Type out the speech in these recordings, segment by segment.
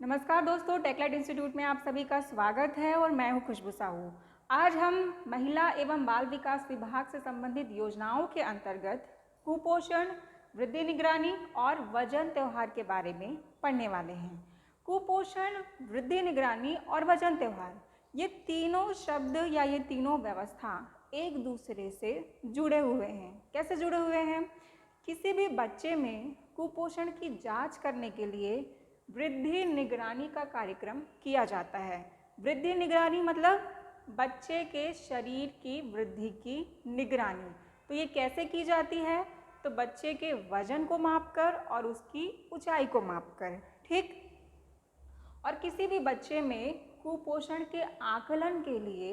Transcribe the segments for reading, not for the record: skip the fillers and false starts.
नमस्कार दोस्तों, टेकलाइट इंस्टीट्यूट में आप सभी का स्वागत है और मैं हूं खुशबू साहू। आज हम महिला एवं बाल विकास विभाग से संबंधित योजनाओं के अंतर्गत कुपोषण, वृद्धि निगरानी और वजन त्योहार के बारे में पढ़ने वाले हैं। कुपोषण, वृद्धि निगरानी और वजन त्योहार, ये तीनों शब्द या ये तीनों व्यवस्था एक दूसरे से जुड़े हुए हैं। कैसे जुड़े हुए हैं? किसी भी बच्चे में कुपोषण की जांच करने के लिए वृद्धि निगरानी का कार्यक्रम किया जाता है। वृद्धि निगरानी मतलब बच्चे के शरीर की वृद्धि की निगरानी। तो ये कैसे की जाती है? तो बच्चे के वजन को मापकर और उसकी ऊंचाई को मापकर, ठीक। और किसी भी बच्चे में कुपोषण के आकलन के लिए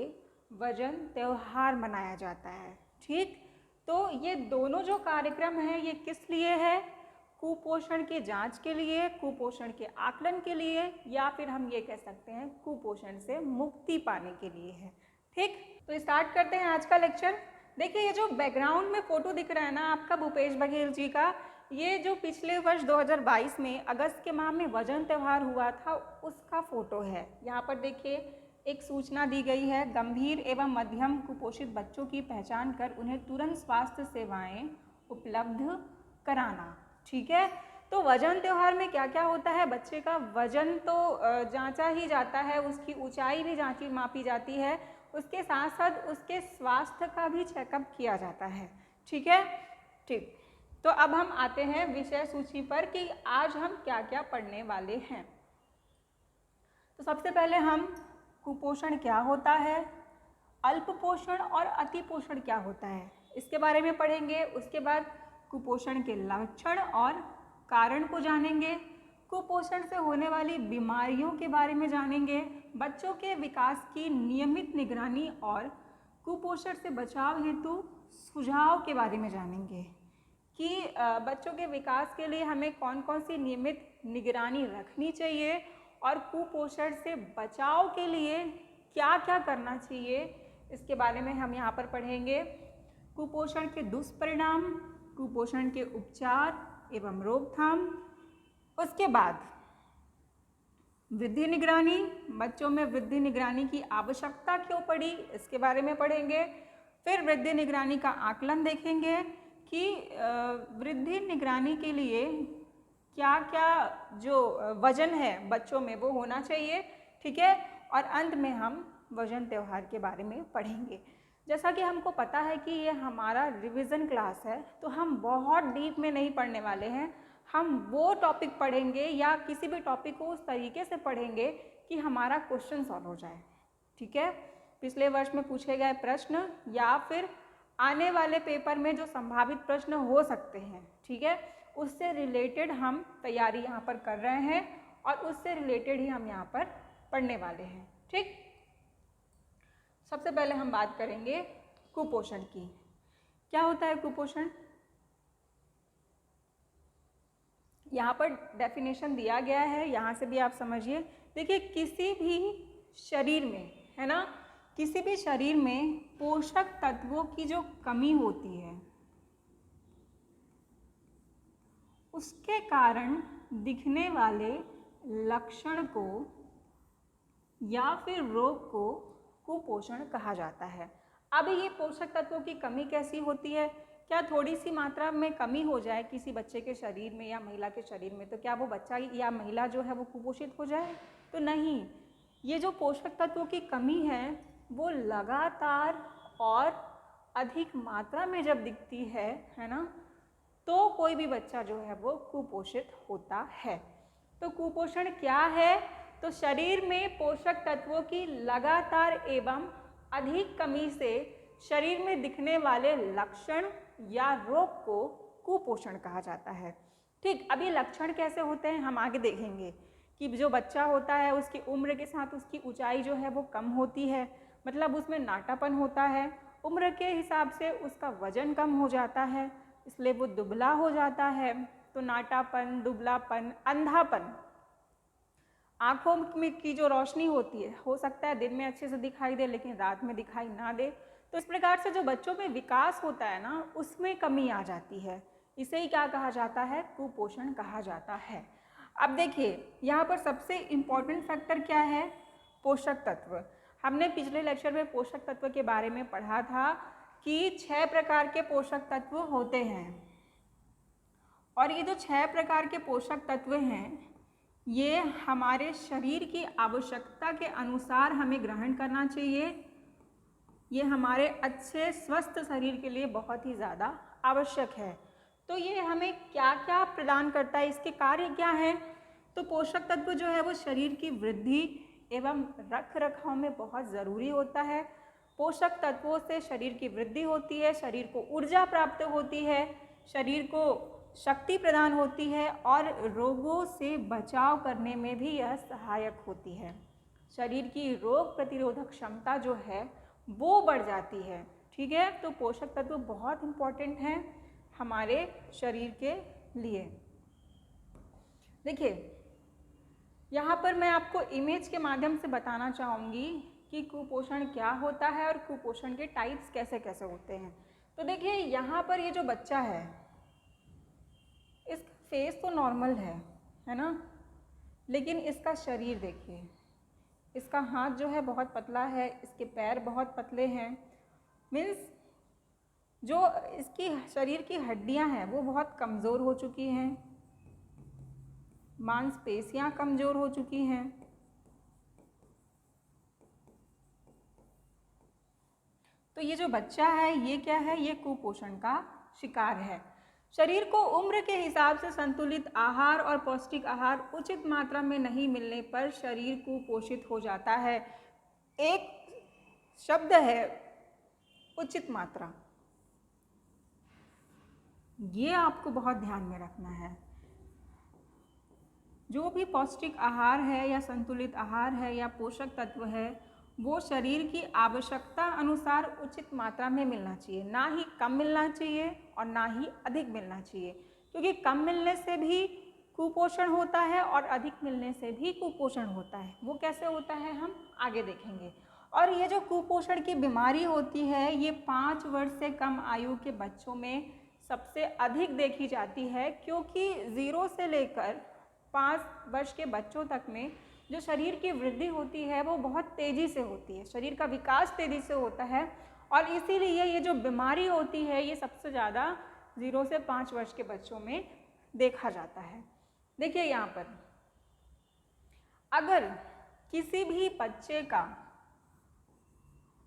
वजन त्योहार मनाया जाता है, ठीक। तो ये दोनों जो कार्यक्रम हैं ये किस लिए है? कुपोषण के जांच के लिए, कुपोषण के आकलन के लिए, या फिर हम ये कह सकते हैं कुपोषण से मुक्ति पाने के लिए है, ठीक। तो स्टार्ट करते हैं आज का लेक्चर। देखिए, ये जो बैकग्राउंड में फोटो दिख रहा है ना आपका भूपेश बघेल जी का, ये जो पिछले वर्ष 2022 में अगस्त के माह में वजन त्योहार हुआ था उसका फोटो है। यहाँ पर देखिए एक सूचना दी गई है, गंभीर एवं मध्यम कुपोषित बच्चों की पहचान कर उन्हें तुरंत स्वास्थ्य सेवाएं उपलब्ध कराना, ठीक है। तो वजन त्योहार में क्या क्या होता है? बच्चे का वजन तो जांचा ही जाता है, उसकी ऊंचाई भी जांची मापी जाती है, उसके साथ साथ उसके स्वास्थ्य का भी चेकअप किया जाता है, ठीक है, ठीक। तो अब हम आते हैं विषय सूची पर कि आज हम क्या क्या पढ़ने वाले हैं। तो सबसे पहले हम कुपोषण क्या होता है, अल्प पोषण और अति पोषण क्या होता है, इसके बारे में पढ़ेंगे। उसके बाद कुपोषण के लक्षण और कारण को जानेंगे, कुपोषण से होने वाली बीमारियों के बारे में जानेंगे, बच्चों के विकास की नियमित निगरानी और कुपोषण से बचाव हेतु सुझाव के बारे में जानेंगे कि बच्चों के विकास के लिए हमें कौन कौन सी नियमित निगरानी रखनी चाहिए और कुपोषण से बचाव के लिए क्या क्या करना चाहिए, इसके बारे में हम यहाँ पर पढ़ेंगे। कुपोषण के दुष्परिणाम, कुपोषण के उपचार एवं रोकथाम, उसके बाद वृद्धि निगरानी, बच्चों में वृद्धि निगरानी की आवश्यकता क्यों पड़ी, इसके बारे में पढ़ेंगे। फिर वृद्धि निगरानी का आकलन देखेंगे कि वृद्धि निगरानी के लिए क्या क्या जो वजन है बच्चों में वो होना चाहिए, ठीक है। और अंत में हम वजन त्योहार के बारे में पढ़ेंगे। जैसा कि हमको पता है कि ये हमारा रिवीजन क्लास है, तो हम बहुत डीप में नहीं पढ़ने वाले हैं। हम वो टॉपिक पढ़ेंगे या किसी भी टॉपिक को उस तरीके से पढ़ेंगे कि हमारा क्वेश्चन सॉल्व हो जाए, ठीक है। पिछले वर्ष में पूछे गए प्रश्न या फिर आने वाले पेपर में जो संभावित प्रश्न हो सकते हैं, ठीक है, उससे रिलेटेड हम तैयारी यहाँ पर कर रहे हैं और उससे रिलेटेड ही हम यहाँ पर पढ़ने वाले हैं, ठीक। सबसे पहले हम बात करेंगे कुपोषण की। क्या होता है कुपोषण? यहाँ पर डेफिनेशन दिया गया है, यहाँ से भी आप समझिए। देखिए, किसी भी शरीर में, है ना, किसी भी शरीर में पोषक तत्वों की जो कमी होती है उसके कारण दिखने वाले लक्षण को या फिर रोग को कुपोषण कहा जाता है। अब ये पोषक तत्वों की कमी कैसी होती है? क्या थोड़ी सी मात्रा में कमी हो जाए किसी बच्चे के शरीर में या महिला के शरीर में तो क्या वो बच्चा या महिला जो है वो कुपोषित हो जाए? तो नहीं। ये जो पोषक तत्वों की कमी है वो लगातार और अधिक मात्रा में जब दिखती है ना, तो कोई भी बच्चा जो है वो कुपोषित होता है। तो कुपोषण क्या है? तो शरीर में पोषक तत्वों की लगातार एवं अधिक कमी से शरीर में दिखने वाले लक्षण या रोग को कुपोषण कहा जाता है, ठीक। अब ये लक्षण कैसे होते हैं हम आगे देखेंगे कि जो बच्चा होता है उसकी उम्र के साथ उसकी ऊंचाई जो है वो कम होती है, मतलब उसमें नाटापन होता है, उम्र के हिसाब से उसका वजन कम हो जाता है, इसलिए वो दुबला हो जाता है। तो नाटापन, दुबलापन, अंधापन, आँखों में की जो रोशनी होती है, हो सकता है दिन में अच्छे से दिखाई दे लेकिन रात में दिखाई ना दे। तो इस प्रकार से जो बच्चों में विकास होता है ना उसमें कमी आ जाती है, इसे ही क्या कहा जाता है? कुपोषण कहा जाता है। अब देखिए यहाँ पर सबसे इम्पॉर्टेंट फैक्टर क्या है, पोषक तत्व। हमने पिछले लेक्चर में पोषक तत्व के बारे में पढ़ा था कि 6 प्रकार के पोषक तत्व होते हैं, और ये जो 6 प्रकार के पोषक तत्व हैं ये हमारे शरीर की आवश्यकता के अनुसार हमें ग्रहण करना चाहिए। ये हमारे अच्छे स्वस्थ शरीर के लिए बहुत ही ज़्यादा आवश्यक है। तो ये हमें क्या क्या प्रदान करता है, इसके कार्य क्या हैं? तो पोषक तत्व जो है वो शरीर की वृद्धि एवं रख रखाव में बहुत ज़रूरी होता है। पोषक तत्वों से शरीर की वृद्धि होती है, शरीर को ऊर्जा प्राप्त होती है, शरीर को शक्ति प्रदान होती है और रोगों से बचाव करने में भी यह सहायक होती है। शरीर की रोग प्रतिरोधक क्षमता जो है वो बढ़ जाती है। ठीक है, तो पोषक तत्व बहुत इम्पॉर्टेंट हैं हमारे शरीर के लिए। देखिए यहाँ पर मैं आपको इमेज के माध्यम से बताना चाहूँगी कि कुपोषण क्या होता है और कुपोषण के टाइप्स कैसे कैसे होते हैं। तो देखिए यहाँ पर ये जो बच्चा है इसका फेस तो नॉर्मल है ना, लेकिन इसका शरीर देखिए, इसका हाथ जो है बहुत पतला है, इसके पैर बहुत पतले हैं। मीन्स जो इसकी शरीर की हड्डियां हैं वो बहुत कमज़ोर हो चुकी हैं, मांसपेशियां कमज़ोर हो चुकी हैं। तो ये जो बच्चा है ये क्या है, ये कुपोषण का शिकार है। शरीर को उम्र के हिसाब से संतुलित आहार और पौष्टिक आहार उचित मात्रा में नहीं मिलने पर शरीर कुपोषित हो जाता है। एक शब्द है उचित मात्रा, ये आपको बहुत ध्यान में रखना है। जो भी पौष्टिक आहार है या संतुलित आहार है या पोषक तत्व है वो शरीर की आवश्यकता अनुसार उचित मात्रा में मिलना चाहिए, ना ही कम मिलना चाहिए और ना ही अधिक मिलना चाहिए, क्योंकि कम मिलने से भी कुपोषण होता है और अधिक मिलने से भी कुपोषण होता है। वो कैसे होता है हम आगे देखेंगे। और ये जो कुपोषण की बीमारी होती है ये 5 वर्ष से कम आयु के बच्चों में सबसे अधिक देखी जाती है, क्योंकि 0 से लेकर 5 वर्ष के बच्चों तक में जो शरीर की वृद्धि होती है वो बहुत तेज़ी से होती है, शरीर का विकास तेज़ी से होता है, और इसीलिए ये जो बीमारी होती है ये सबसे ज़्यादा 0 से 5 वर्ष के बच्चों में देखा जाता है। देखिए यहाँ पर अगर किसी भी बच्चे का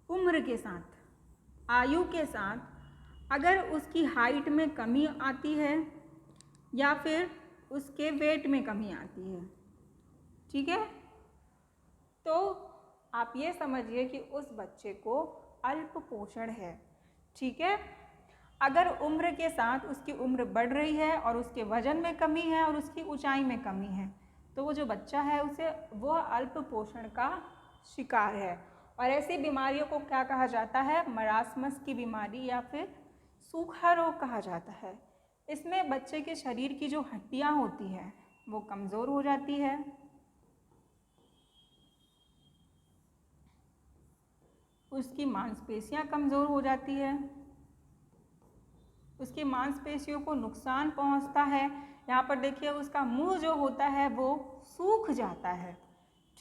उम्र के साथ, आयु के साथ अगर उसकी हाइट में कमी आती है या फिर उसके वेट में कमी आती है, ठीक है, तो आप ये समझिए कि उस बच्चे को अल्प पोषण है। ठीक है, अगर उम्र के साथ उसकी उम्र बढ़ रही है और उसके वजन में कमी है और उसकी ऊंचाई में कमी है तो वो जो बच्चा है उसे वो अल्प पोषण का शिकार है। और ऐसी बीमारियों को क्या कहा जाता है, मरासमस की बीमारी या फिर सूखा रोग कहा जाता है। इसमें बच्चे के शरीर की जो हड्डियां होती हैं वो कमज़ोर हो जाती है, उसकी मांसपेशियां कमज़ोर हो जाती है, उसकी मांसपेशियों को नुकसान पहुंचता है। यहाँ पर देखिए उसका मुंह जो होता है वो सूख जाता है।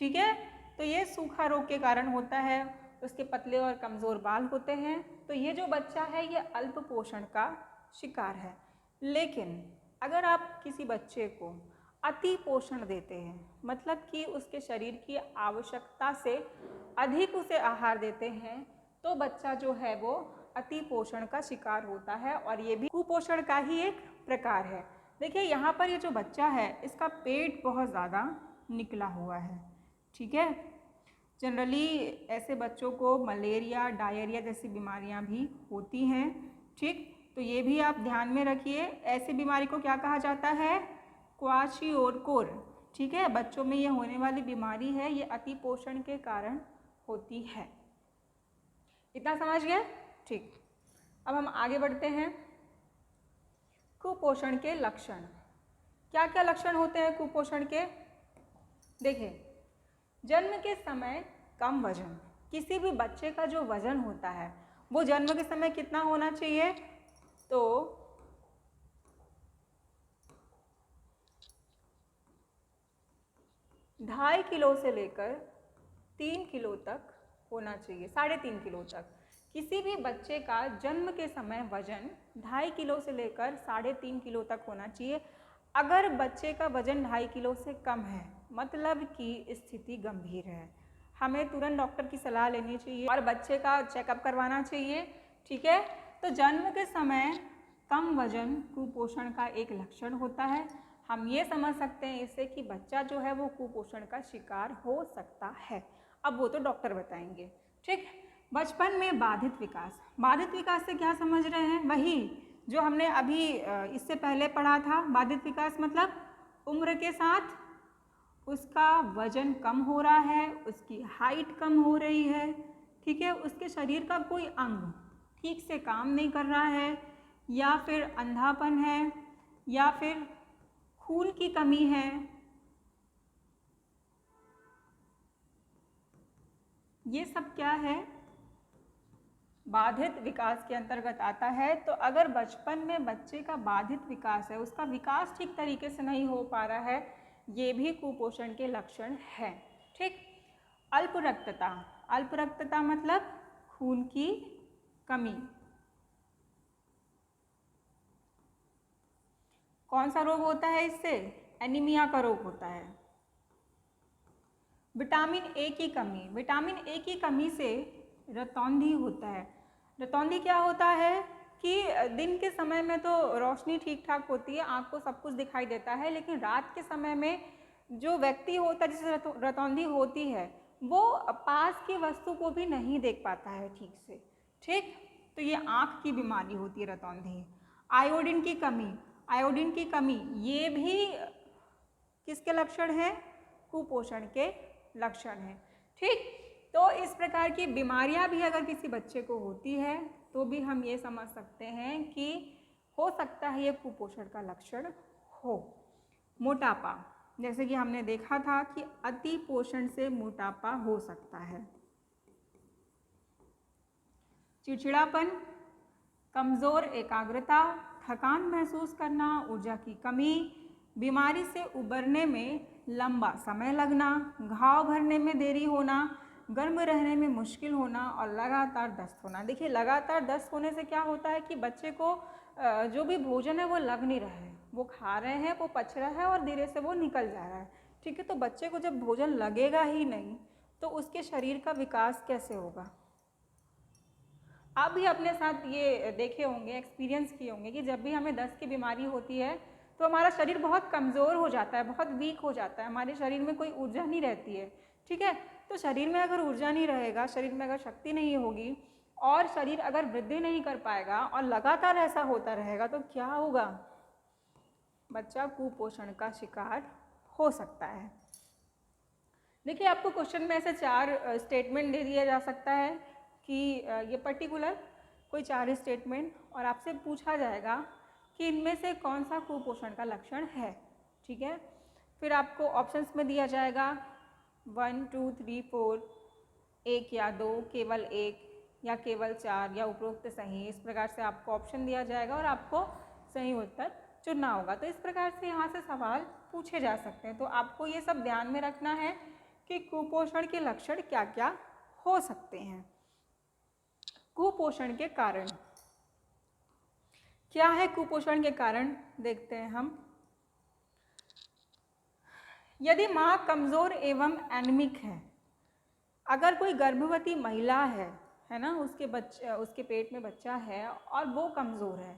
ठीक है, तो ये सूखा रोग के कारण होता है, उसके पतले और कमज़ोर बाल होते हैं। तो ये जो बच्चा है ये अल्प पोषण का शिकार है। लेकिन अगर आप किसी बच्चे को अति पोषण देते हैं, मतलब कि उसके शरीर की आवश्यकता से अधिक उसे आहार देते हैं, तो बच्चा जो है वो अति पोषण का शिकार होता है और ये भी कुपोषण का ही एक प्रकार है। देखिए यहाँ पर ये जो बच्चा है इसका पेट बहुत ज़्यादा निकला हुआ है। ठीक है, जनरली ऐसे बच्चों को मलेरिया, डायरिया जैसी बीमारियाँ भी होती हैं। ठीक, तो ये भी आप ध्यान में रखिए। ऐसी बीमारी को क्या कहा जाता है, क्वाशियोरकोर। ठीक है, बच्चों में ये होने वाली बीमारी है, ये अति पोषण के कारण होती है। इतना समझ गए? ठीक, अब हम आगे बढ़ते हैं। कुपोषण के लक्षण, क्या क्या लक्षण होते हैं कुपोषण के? देखिए, जन्म के समय कम वजन, किसी भी बच्चे का जो वजन होता है वो जन्म के समय कितना होना चाहिए, तो 2.5 किलो से लेकर 3 किलो तक होना चाहिए, 3.5 किलो तक। किसी भी बच्चे का जन्म के समय वजन 2.5 किलो से लेकर 3.5 किलो तक होना चाहिए। अगर बच्चे का वजन 2.5 किलो से कम है मतलब कि स्थिति गंभीर है, हमें तुरंत डॉक्टर की सलाह लेनी चाहिए और बच्चे का चेकअप करवाना चाहिए। ठीक है, तो जन्म के समय कम वजन कुपोषण का एक लक्षण होता है। हम ये समझ सकते हैं इससे कि बच्चा जो है वो कुपोषण का शिकार हो सकता है। अब वो तो डॉक्टर बताएंगे। ठीक, बचपन में बाधित विकास। बाधित विकास से क्या समझ रहे हैं? वही जो हमने अभी इससे पहले पढ़ा था। बाधित विकास मतलब उम्र के साथ उसका वजन कम हो रहा है, उसकी हाइट कम हो रही है, ठीक है, उसके शरीर का कोई अंग ठीक से काम नहीं कर रहा है, या फिर अंधापन है, या फिर खून की कमी है, ये सब क्या है? बाधित विकास के अंतर्गत आता है। तो अगर बचपन में बच्चे का बाधित विकास है, उसका विकास ठीक तरीके से नहीं हो पा रहा है, ये भी कुपोषण के लक्षण है। ठीक, अल्प रक्तता। अल्प रक्तता मतलब खून की कमी। कौन सा रोग होता है इससे? एनीमिया का रोग होता है। विटामिन ए की कमी। विटामिन ए की कमी से रतौंधी होता है। रतौंधी क्या होता है कि दिन के समय में तो रोशनी ठीक ठाक होती है, आँख को सब कुछ दिखाई देता है, लेकिन रात के समय में जो व्यक्ति होता है जिसे रतौंधी होती है वो पास की वस्तु को भी नहीं देख पाता है ठीक से। ठीक, तो ये आँख की बीमारी होती है रतौंधी। आयोडीन की कमी। आयोडीन की कमी ये भी किसके लक्षण हैं? कुपोषण के लक्षण हैं। ठीक, तो इस प्रकार की बीमारियां भी अगर किसी बच्चे को होती है तो भी हम ये समझ सकते हैं कि हो सकता है ये कुपोषण का लक्षण हो। मोटापा, जैसे कि हमने देखा था कि अति पोषण से मोटापा हो सकता है। चिड़चिड़ापन, कमज़ोर एकाग्रता, थकान महसूस करना, ऊर्जा की कमी, बीमारी से उबरने में लंबा समय लगना, घाव भरने में देरी होना, गर्म रहने में मुश्किल होना और लगातार दस्त होना। देखिए, लगातार दस्त होने से क्या होता है कि बच्चे को जो भी भोजन है वो लग नहीं रहा है, वो खा रहे हैं, वो पच रहा है और धीरे से वो निकल जा रहा है। ठीक है, तो बच्चे को जब भोजन लगेगा ही नहीं तो उसके शरीर का विकास कैसे होगा? आप भी अपने साथ ये देखे होंगे, एक्सपीरियंस किए होंगे कि जब भी हमें दस्त की बीमारी होती है तो हमारा शरीर बहुत कमज़ोर हो जाता है, बहुत वीक हो जाता है, हमारे शरीर में कोई ऊर्जा नहीं रहती है। ठीक है, तो शरीर में अगर ऊर्जा नहीं रहेगा, शरीर में अगर शक्ति नहीं होगी और शरीर अगर वृद्धि नहीं कर पाएगा और लगातार ऐसा होता रहेगा तो क्या होगा? बच्चा कुपोषण का शिकार हो सकता है। देखिए, आपको क्वेश्चन में ऐसे 4 स्टेटमेंट दे दिया जा सकता है कि ये पर्टिकुलर कोई 4 स्टेटमेंट, और आपसे पूछा जाएगा कि इनमें से कौन सा कुपोषण का लक्षण है। ठीक है, फिर आपको ऑप्शंस में दिया जाएगा 1, 2, 3, 4, 1 या 2, केवल 1 या केवल 4 या उपरोक्त सही। इस प्रकार से आपको ऑप्शन दिया जाएगा और आपको सही उत्तर चुनना होगा। तो इस प्रकार से यहाँ से सवाल पूछे जा सकते हैं। तो आपको ये सब ध्यान में रखना है कि कुपोषण के लक्षण क्या क्या हो सकते हैं। कुपोषण के कारण क्या है? कुपोषण के कारण देखते हैं हम। यदि माँ कमज़ोर एवं एनीमिक है, अगर कोई गर्भवती महिला है ना, उसके पेट में बच्चा है और वो कमज़ोर है,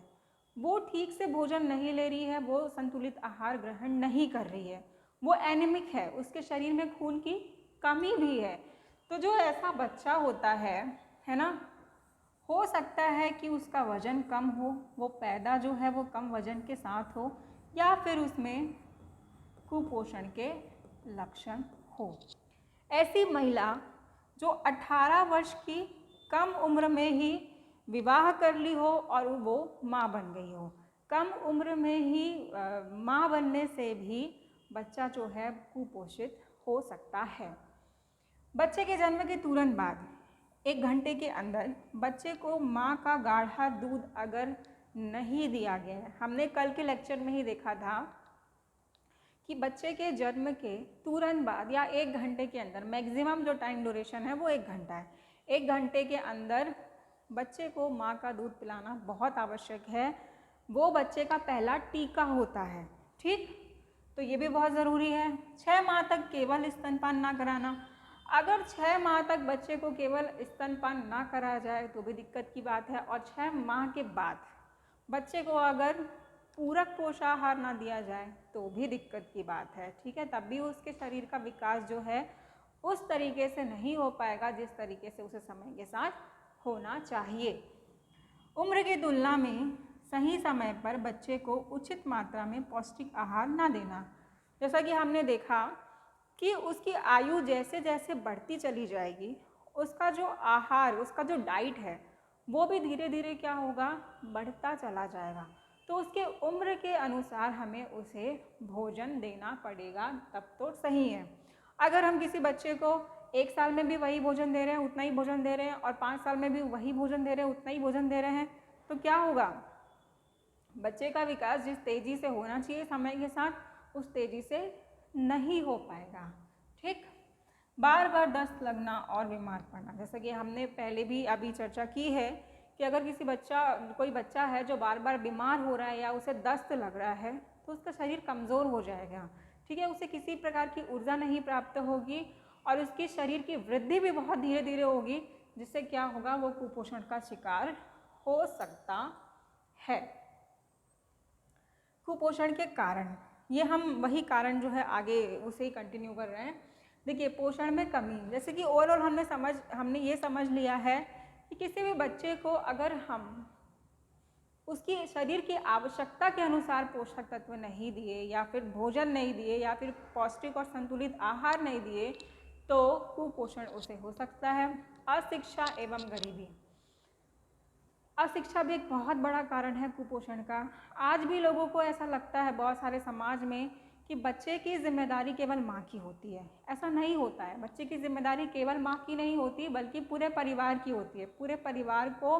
वो ठीक से भोजन नहीं ले रही है, वो संतुलित आहार ग्रहण नहीं कर रही है, वो एनीमिक है, उसके शरीर में खून की कमी भी है, तो जो ऐसा बच्चा होता है ना, हो सकता है कि उसका वज़न कम हो, वो पैदा जो है वो कम वज़न के साथ हो, या फिर उसमें कुपोषण के लक्षण हो। ऐसी महिला जो 18 वर्ष की कम उम्र में ही विवाह कर ली हो और वो माँ बन गई हो। कम उम्र में ही माँ बनने से भी बच्चा जो है कुपोषित हो सकता है। बच्चे के जन्म के तुरंत बाद 1 घंटे के अंदर बच्चे को माँ का गाढ़ा दूध अगर नहीं दिया गया है, हमने कल के लेक्चर में ही देखा था कि बच्चे के जन्म के तुरंत बाद या 1 घंटे के अंदर, मैक्सिमम जो टाइम ड्यूरेशन है वो 1 घंटा है, 1 घंटे के अंदर बच्चे को माँ का दूध पिलाना बहुत आवश्यक है। वो बच्चे का पहला टीका होता है, ठीक, तो ये भी बहुत ज़रूरी है। 6 माह तक केवल स्तनपान ना कराना। अगर 6 माह तक बच्चे को केवल स्तनपान ना करा जाए तो भी दिक्कत की बात है, और 6 माह के बाद बच्चे को अगर पूरक पोषाहार ना दिया जाए तो भी दिक्कत की बात है, ठीक है। तब भी उसके शरीर का विकास जो है उस तरीके से नहीं हो पाएगा जिस तरीके से उसे समय के साथ होना चाहिए। उम्र की तुलना में सही समय पर बच्चे को उचित मात्रा में पौष्टिक आहार ना देना। जैसा कि हमने देखा कि उसकी आयु जैसे जैसे बढ़ती चली जाएगी, उसका जो आहार, उसका जो डाइट है वो भी धीरे धीरे क्या होगा, बढ़ता चला जाएगा। तो उसके उम्र के अनुसार हमें उसे भोजन देना पड़ेगा, तब तो सही है। अगर हम किसी बच्चे को 1 साल में भी वही भोजन दे रहे हैं, उतना ही भोजन दे रहे हैं, और 5 साल में भी वही भोजन दे रहे हैं, उतना ही भोजन दे रहे हैं, तो क्या होगा, बच्चे का विकास जिस तेज़ी से होना चाहिए समय के साथ उस तेज़ी से नहीं हो पाएगा, ठीक। बार बार दस्त लगना और बीमार पड़ना, जैसा कि हमने पहले भी अभी चर्चा की है कि अगर कोई बच्चा है जो बार बार बीमार हो रहा है या उसे दस्त लग रहा है तो उसका शरीर कमज़ोर हो जाएगा, ठीक है। उसे किसी प्रकार की ऊर्जा नहीं प्राप्त होगी और उसकी शरीर की वृद्धि भी बहुत धीरे धीरे होगी, जिससे क्या होगा, वो कुपोषण का शिकार हो सकता है। कुपोषण के कारण, ये हम वही कारण जो है आगे उसे ही कंटिन्यू कर रहे हैं। देखिए, पोषण में कमी, जैसे कि ओवरऑल हमने ये समझ लिया है कि किसी भी बच्चे को अगर हम उसकी शरीर की आवश्यकता के अनुसार पोषक तत्व नहीं दिए या फिर भोजन नहीं दिए या फिर पौष्टिक और संतुलित आहार नहीं दिए तो कुपोषण उसे हो सकता है। अशिक्षा एवं गरीबी, अशिक्षा भी एक बहुत बड़ा कारण है कुपोषण का। आज भी लोगों को ऐसा लगता है, बहुत सारे समाज में, कि बच्चे की जिम्मेदारी केवल माँ की होती है। ऐसा नहीं होता है। बच्चे की जिम्मेदारी केवल माँ की नहीं होती बल्कि पूरे परिवार की होती है। पूरे परिवार को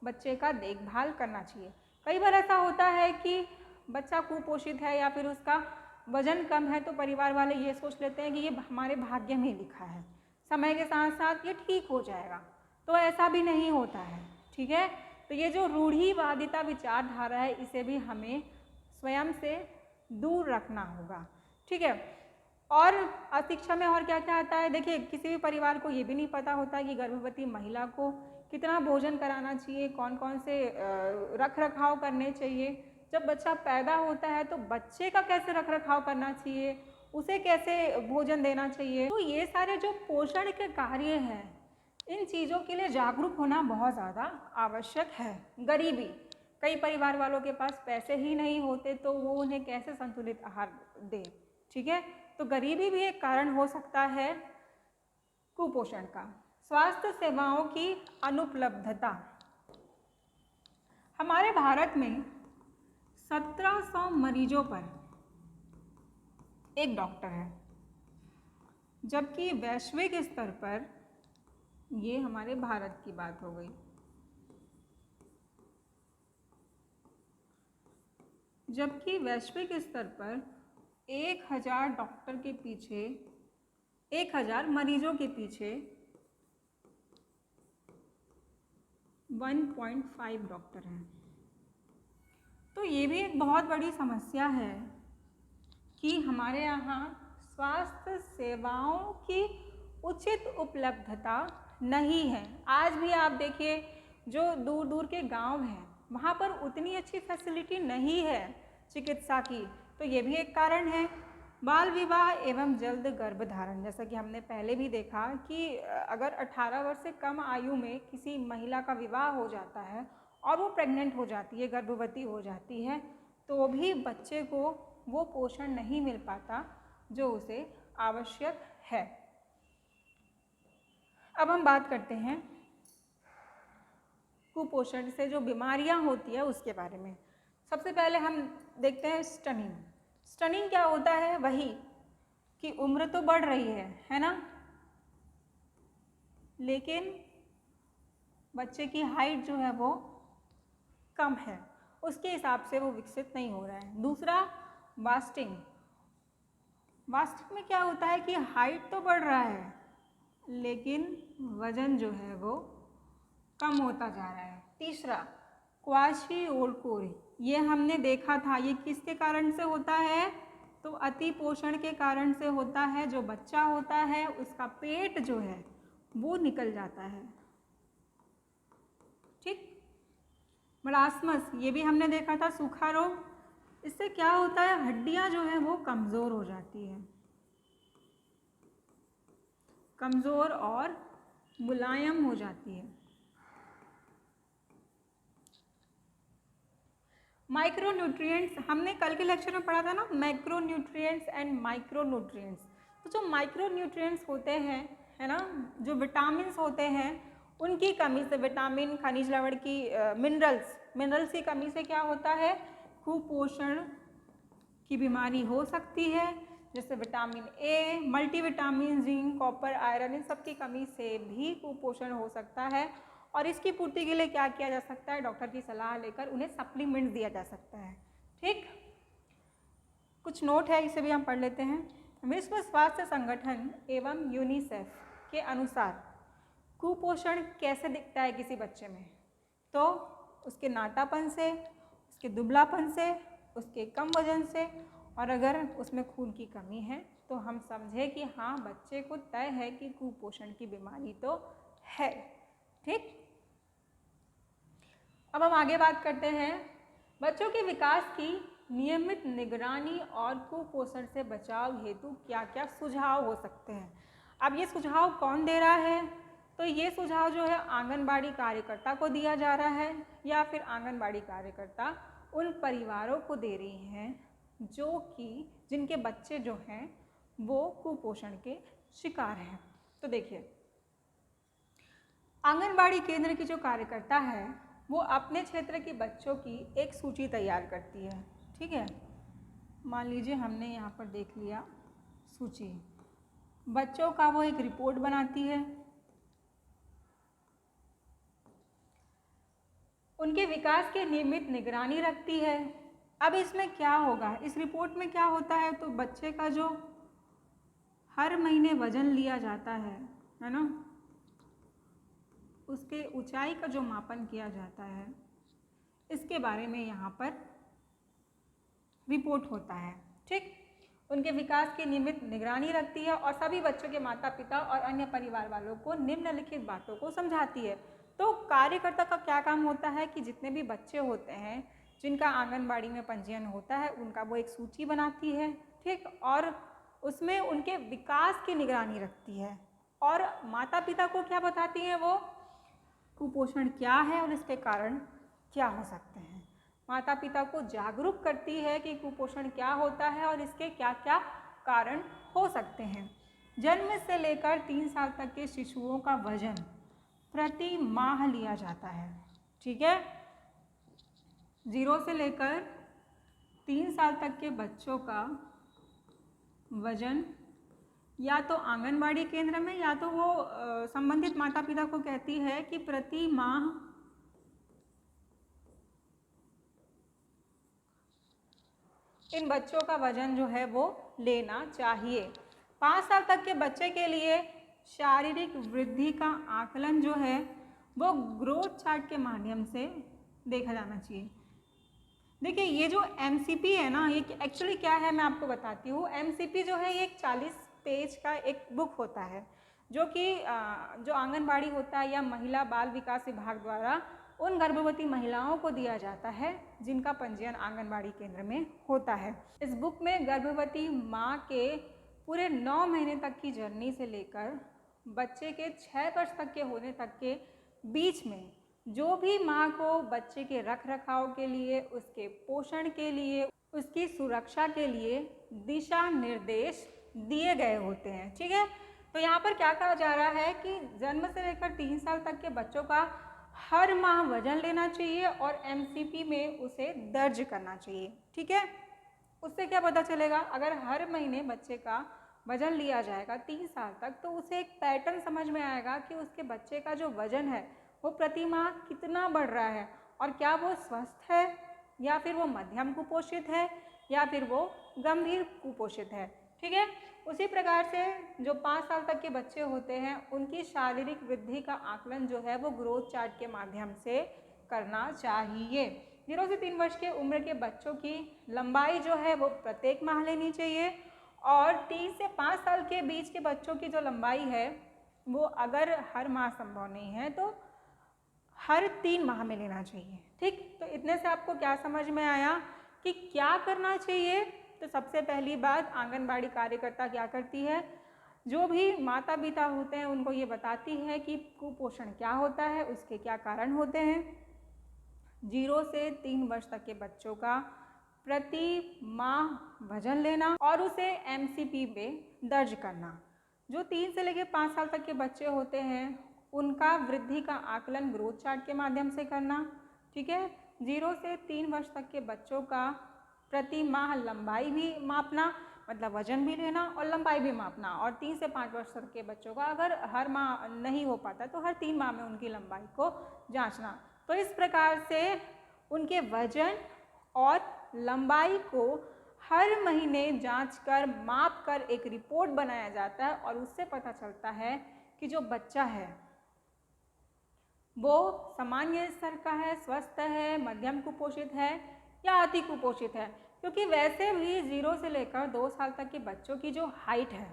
बच्चे का देखभाल करना चाहिए। कई बार ऐसा होता है कि बच्चा कुपोषित है या फिर उसका वजन कम है तो परिवार वाले ये सोच लेते हैं कि ये हमारे भाग्य में लिखा है, समय के साथ साथ ये ठीक हो जाएगा। तो ऐसा भी नहीं होता है, ठीक है। तो ये जो रूढ़िवादिता विचारधारा है इसे भी हमें स्वयं से दूर रखना होगा, ठीक है। और अशिक्षा में और क्या क्या आता है, देखिए, किसी भी परिवार को ये भी नहीं पता होता है कि गर्भवती महिला को कितना भोजन कराना चाहिए, कौन कौन से रख रखाव करने चाहिए। जब बच्चा पैदा होता है तो बच्चे का कैसे रख रखाव करना चाहिए, उसे कैसे भोजन देना चाहिए। तो ये सारे जो पोषण के कार्य हैं, इन चीज़ों के लिए जागरूक होना बहुत ज़्यादा आवश्यक है। गरीबी, कई परिवार वालों के पास पैसे ही नहीं होते तो वो उन्हें कैसे संतुलित आहार दें, ठीक है। तो गरीबी भी एक कारण हो सकता है कुपोषण का। स्वास्थ्य सेवाओं की अनुपलब्धता, हमारे भारत में 1700 मरीजों पर एक डॉक्टर है, जबकि वैश्विक स्तर पर, ये हमारे भारत की बात हो गई, जबकि वैश्विक स्तर पर 1000 डॉक्टर के पीछे, 1000 मरीजों के पीछे 1.5 डॉक्टर हैं। तो ये भी एक बहुत बड़ी समस्या है कि हमारे यहाँ स्वास्थ्य सेवाओं की उचित उपलब्धता नहीं है। आज भी आप देखिए, जो दूर दूर के गांव हैं वहाँ पर उतनी अच्छी फैसिलिटी नहीं है चिकित्सा की। तो ये भी एक कारण है। बाल विवाह एवं जल्द गर्भधारण, जैसा कि हमने पहले भी देखा कि अगर 18 वर्ष से कम आयु में किसी महिला का विवाह हो जाता है और वो प्रेग्नेंट हो जाती है, गर्भवती हो जाती है, तो भी बच्चे को वो पोषण नहीं मिल पाता जो उसे आवश्यक है। अब हम बात करते हैं कुपोषण से जो बीमारियां होती है उसके बारे में। सबसे पहले हम देखते हैं स्टनिंग। स्टनिंग क्या होता है, वही कि उम्र तो बढ़ रही है ना, लेकिन बच्चे की हाइट जो है वो कम है, उसके हिसाब से वो विकसित नहीं हो रहा है। दूसरा वास्टिंग, वास्तव में क्या होता है कि हाइट तो बढ़ रहा है लेकिन वजन जो है वो कम होता जा रहा है। तीसरा, क्वाशीओरकोरी, ये हमने देखा था, ये किसके कारण से होता है? तो अति पोषण के कारण से होता है। जो बच्चा होता है उसका पेट जो है वो निकल जाता है। ठीक। मरासमस, ये भी हमने देखा था, सूखा रोग। इससे क्या होता है? हड्डियां जो है वो कमज़ोर हो जाती है, कमज़ोर और मुलायम हो जाती है। माइक्रोन्यूट्रिएंट्स, हमने कल के लेक्चर में पढ़ा था ना, मैक्रोन्यूट्रिएंट्स एंड माइक्रोन्यूट्रिएंट्स। तो जो माइक्रोन्यूट्रिएंट्स होते हैं, है ना, जो विटामिन्स होते हैं, उनकी कमी से, विटामिन, खनिज लवण की, मिनरल्स की कमी से क्या होता है? कुपोषण की बीमारी हो सकती है। जैसे vitamin A, multivitamin, zinc, copper, iron, इन सब की कमी से भी कुपोषण हो सकता है। और इसकी पूर्ति के लिए क्या किया जा सकता है? डॉक्टर की सलाह लेकर उन्हें सप्लीमेंट दिया जा सकता है। ठीक, कुछ नोट है, इसे भी हम पढ़ लेते हैं। विश्व स्वास्थ्य संगठन एवं यूनिसेफ के अनुसार कुपोषण कैसे दिखता है किसी बच्चे में? तो उसके नाटापन से, उसके दुबलापन से, उसके कम वजन से, और अगर उसमें खून की कमी है तो हम समझे कि हाँ, बच्चे को तय है कि कुपोषण की बीमारी तो है। ठीक, अब हम आगे बात करते हैं बच्चों के विकास की नियमित निगरानी और कुपोषण से बचाव हेतु क्या क्या सुझाव हो सकते हैं। अब ये सुझाव कौन दे रहा है? तो ये सुझाव जो है आंगनबाड़ी कार्यकर्ता को दिया जा रहा है, या फिर आंगनबाड़ी कार्यकर्ता उन परिवारों को दे रही हैं जो कि जिनके बच्चे जो हैं वो कुपोषण के शिकार हैं। तो देखिए, आंगनबाड़ी केंद्र की जो कार्यकर्ता है वो अपने क्षेत्र के बच्चों की एक सूची तैयार करती है। ठीक है, मान लीजिए हमने यहाँ पर देख लिया सूची, बच्चों का वो एक रिपोर्ट बनाती है, उनके विकास की नियमित निगरानी रखती है। अब इसमें क्या होगा? इस रिपोर्ट में क्या होता है? तो बच्चे का जो हर महीने वजन लिया जाता है ना, उसके ऊंचाई का जो मापन किया जाता है, इसके बारे में यहाँ पर रिपोर्ट होता है। ठीक, उनके विकास की नियमित निगरानी रखती है और सभी बच्चों के माता पिता और अन्य परिवार वालों को निम्नलिखित बातों को समझाती है। तो कार्यकर्ता का क्या काम होता है कि जितने भी बच्चे होते हैं जिनका आंगनबाड़ी में पंजीयन होता है, उनका वो एक सूची बनाती है। ठीक, और उसमें उनके विकास की निगरानी रखती है और माता पिता को क्या बताती हैं? वो कुपोषण क्या है और इसके कारण क्या हो सकते हैं। माता पिता को जागरूक करती है कि कुपोषण क्या होता है और इसके क्या क्या कारण हो सकते हैं। जन्म से लेकर 3 साल तक के शिशुओं का वजन प्रति माह लिया जाता है। ठीक है, 0 से लेकर 3 साल तक के बच्चों का वजन या तो आंगनबाड़ी केंद्र में या तो वो संबंधित माता पिता को कहती है कि प्रति माह इन बच्चों का वजन जो है वो लेना चाहिए। 5 साल तक के बच्चे के लिए शारीरिक वृद्धि का आकलन जो है वो ग्रोथ चार्ट के माध्यम से देखा जाना चाहिए। देखिए, ये जो MCP है ना, ये एक्चुअली क्या है मैं आपको बताती हूँ। MCP जो है ये एक 40 पेज का एक बुक होता है जो कि जो आंगनबाड़ी होता है या महिला बाल विकास विभाग द्वारा उन गर्भवती महिलाओं को दिया जाता है जिनका पंजीयन आंगनबाड़ी केंद्र में होता है। इस बुक में गर्भवती माँ के पूरे 9 महीने तक की जर्नी से लेकर बच्चे के 6 वर्ष तक के होने तक के बीच में जो भी माँ को बच्चे के रख रखाव के लिए, उसके पोषण के लिए, उसकी सुरक्षा के लिए दिशा निर्देश दिए गए होते हैं। ठीक है, तो यहाँ पर क्या कहा जा रहा है कि जन्म से लेकर 3 साल तक के बच्चों का हर माह वजन लेना चाहिए और MCP में उसे दर्ज करना चाहिए। ठीक है, उससे क्या पता चलेगा? अगर हर महीने बच्चे का वजन लिया जाएगा 3 साल तक तो उसे एक पैटर्न समझ में आएगा कि उसके बच्चे का जो वजन है वो प्रति माह कितना बढ़ रहा है और क्या वो स्वस्थ है या फिर वो मध्यम कुपोषित है या फिर वो गंभीर कुपोषित है। ठीक है। उसी प्रकार से जो 5 साल तक के बच्चे होते हैं उनकी शारीरिक वृद्धि का आकलन जो है वो ग्रोथ चार्ट के माध्यम से करना चाहिए। 0 से 3 वर्ष के उम्र के बच्चों की लंबाई जो है वो प्रत्येक माह लेनी चाहिए और 3 से 5 साल के बीच के बच्चों की जो लंबाई है वो अगर हर माह संभव नहीं है तो हर 3 माह में लेना चाहिए। ठीक, तो इतने से आपको क्या समझ में आया कि क्या करना चाहिए। तो सबसे पहली बात, आंगनबाड़ी कार्यकर्ता क्या करती है, जो भी माता पिता होते हैं उनको ये बताती है कि कुपोषण क्या होता है, उसके क्या कारण होते हैं। 0 से 3 वर्ष तक के बच्चों का प्रति माह वजन लेना और उसे MCP में दर्ज करना। जो 3 से लेकर 5 साल तक के बच्चे होते हैं उनका वृद्धि का आकलन ग्रोथ चार्ट के माध्यम से करना। ठीक है, 0 से 3 वर्ष तक के बच्चों का प्रति माह लंबाई भी मापना, मतलब वजन भी लेना और लंबाई भी मापना। और 3 से 5 वर्ष तक के बच्चों का अगर हर माह नहीं हो पाता तो हर 3 माह में उनकी लंबाई को जांचना। तो इस प्रकार से उनके वजन और लंबाई को हर महीने जांच कर माप कर एक रिपोर्ट बनाया जाता है और उससे पता चलता है कि जो बच्चा है वो सामान्य स्तर का है, स्वस्थ है, मध्यम कुपोषित है या अति कुपोषित है। क्योंकि वैसे भी 0 से लेकर 2 साल तक के बच्चों की जो हाइट है,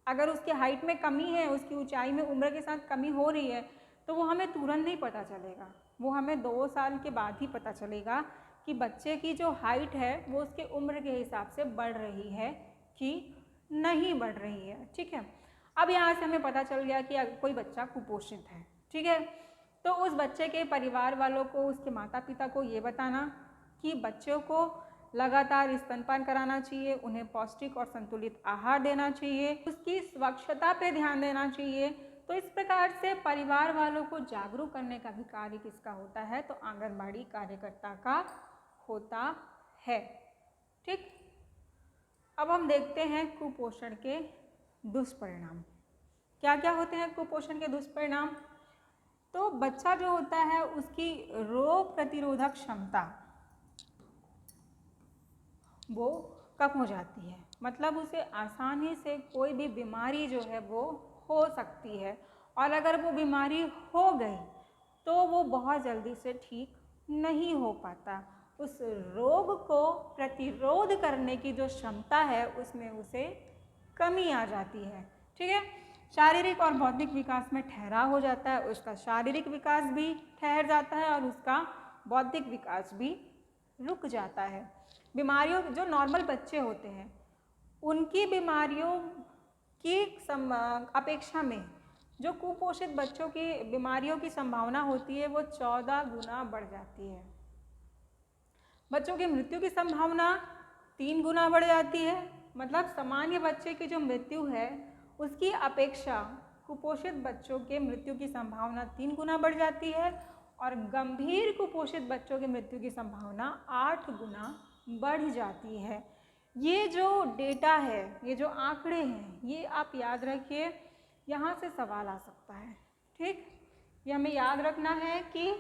अगर उसकी हाइट में कमी है, उसकी ऊंचाई में उम्र के साथ कमी हो रही है तो वो हमें तुरंत नहीं पता चलेगा, वो हमें 2 साल के बाद ही पता चलेगा कि बच्चे की जो हाइट है वो उसके उम्र के हिसाब से बढ़ रही है कि नहीं बढ़ रही है। ठीक है, अब यहाँ से हमें पता चल गया कि अगर कोई बच्चा कुपोषित है, ठीक है, तो उस बच्चे के परिवार वालों को, उसके माता पिता को ये बताना कि बच्चों को लगातार स्तनपान कराना चाहिए, उन्हें पौष्टिक और संतुलित आहार देना चाहिए, उसकी स्वच्छता पे ध्यान देना चाहिए। तो इस प्रकार से परिवार वालों को जागरूक करने का भी कार्य किसका होता है, तो आंगनबाड़ी कार्यकर्ता का होता है। ठीक, अब हम देखते हैं कुपोषण के दुष्परिणाम। क्या क्या होते हैं कुपोषण के दुष्परिणाम। तो बच्चा जो होता है उसकी रोग प्रतिरोधक क्षमता वो कम हो जाती है, मतलब उसे आसानी से कोई भी बीमारी जो है वो हो सकती है और अगर वो बीमारी हो गई तो वो बहुत जल्दी से ठीक नहीं हो पाता। उस रोग को प्रतिरोध करने की जो क्षमता है उसमें उसे कमी आ जाती है। ठीक है, शारीरिक और बौद्धिक विकास में ठहराव हो जाता है, उसका शारीरिक विकास भी ठहर जाता है और उसका बौद्धिक विकास भी रुक जाता है। बीमारियों, जो नॉर्मल बच्चे होते हैं उनकी बीमारियों की अपेक्षा में जो कुपोषित बच्चों की बीमारियों की संभावना होती है वो 14 गुना बढ़ जाती है। बच्चों की मृत्यु की संभावना 3 गुना बढ़ जाती है, मतलब सामान्य बच्चे की जो मृत्यु है उसकी अपेक्षा कुपोषित बच्चों के मृत्यु की संभावना 3 गुना बढ़ जाती है और गंभीर कुपोषित बच्चों की मृत्यु की संभावना 8 गुना बढ़ जाती है। ये जो डेटा है, ये जो आंकड़े हैं, ये आप याद रखिए, यहाँ से सवाल आ सकता है। ठीक, ये हमें याद रखना है कि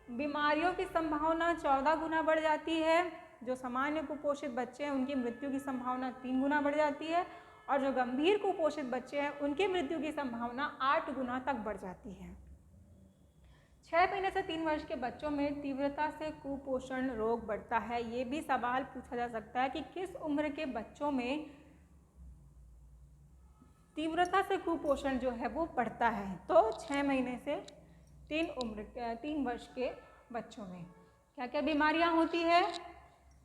बीमारियों की संभावना 14 गुना बढ़ जाती है, जो सामान्य कुपोषित बच्चे हैं उनकी मृत्यु की संभावना 3 गुना बढ़ जाती है और जो गंभीर कुपोषित बच्चे हैं उनकी मृत्यु की संभावना 8 गुना तक बढ़ जाती है। 6 महीने से 3 वर्ष के बच्चों में तीव्रता से कुपोषण रोग बढ़ता है। ये भी सवाल पूछा जा सकता है कि किस उम्र के बच्चों में तीव्रता से कुपोषण जो है वो बढ़ता है। तो 6 महीने से 3 वर्ष के बच्चों में क्या क्या बीमारियां होती है,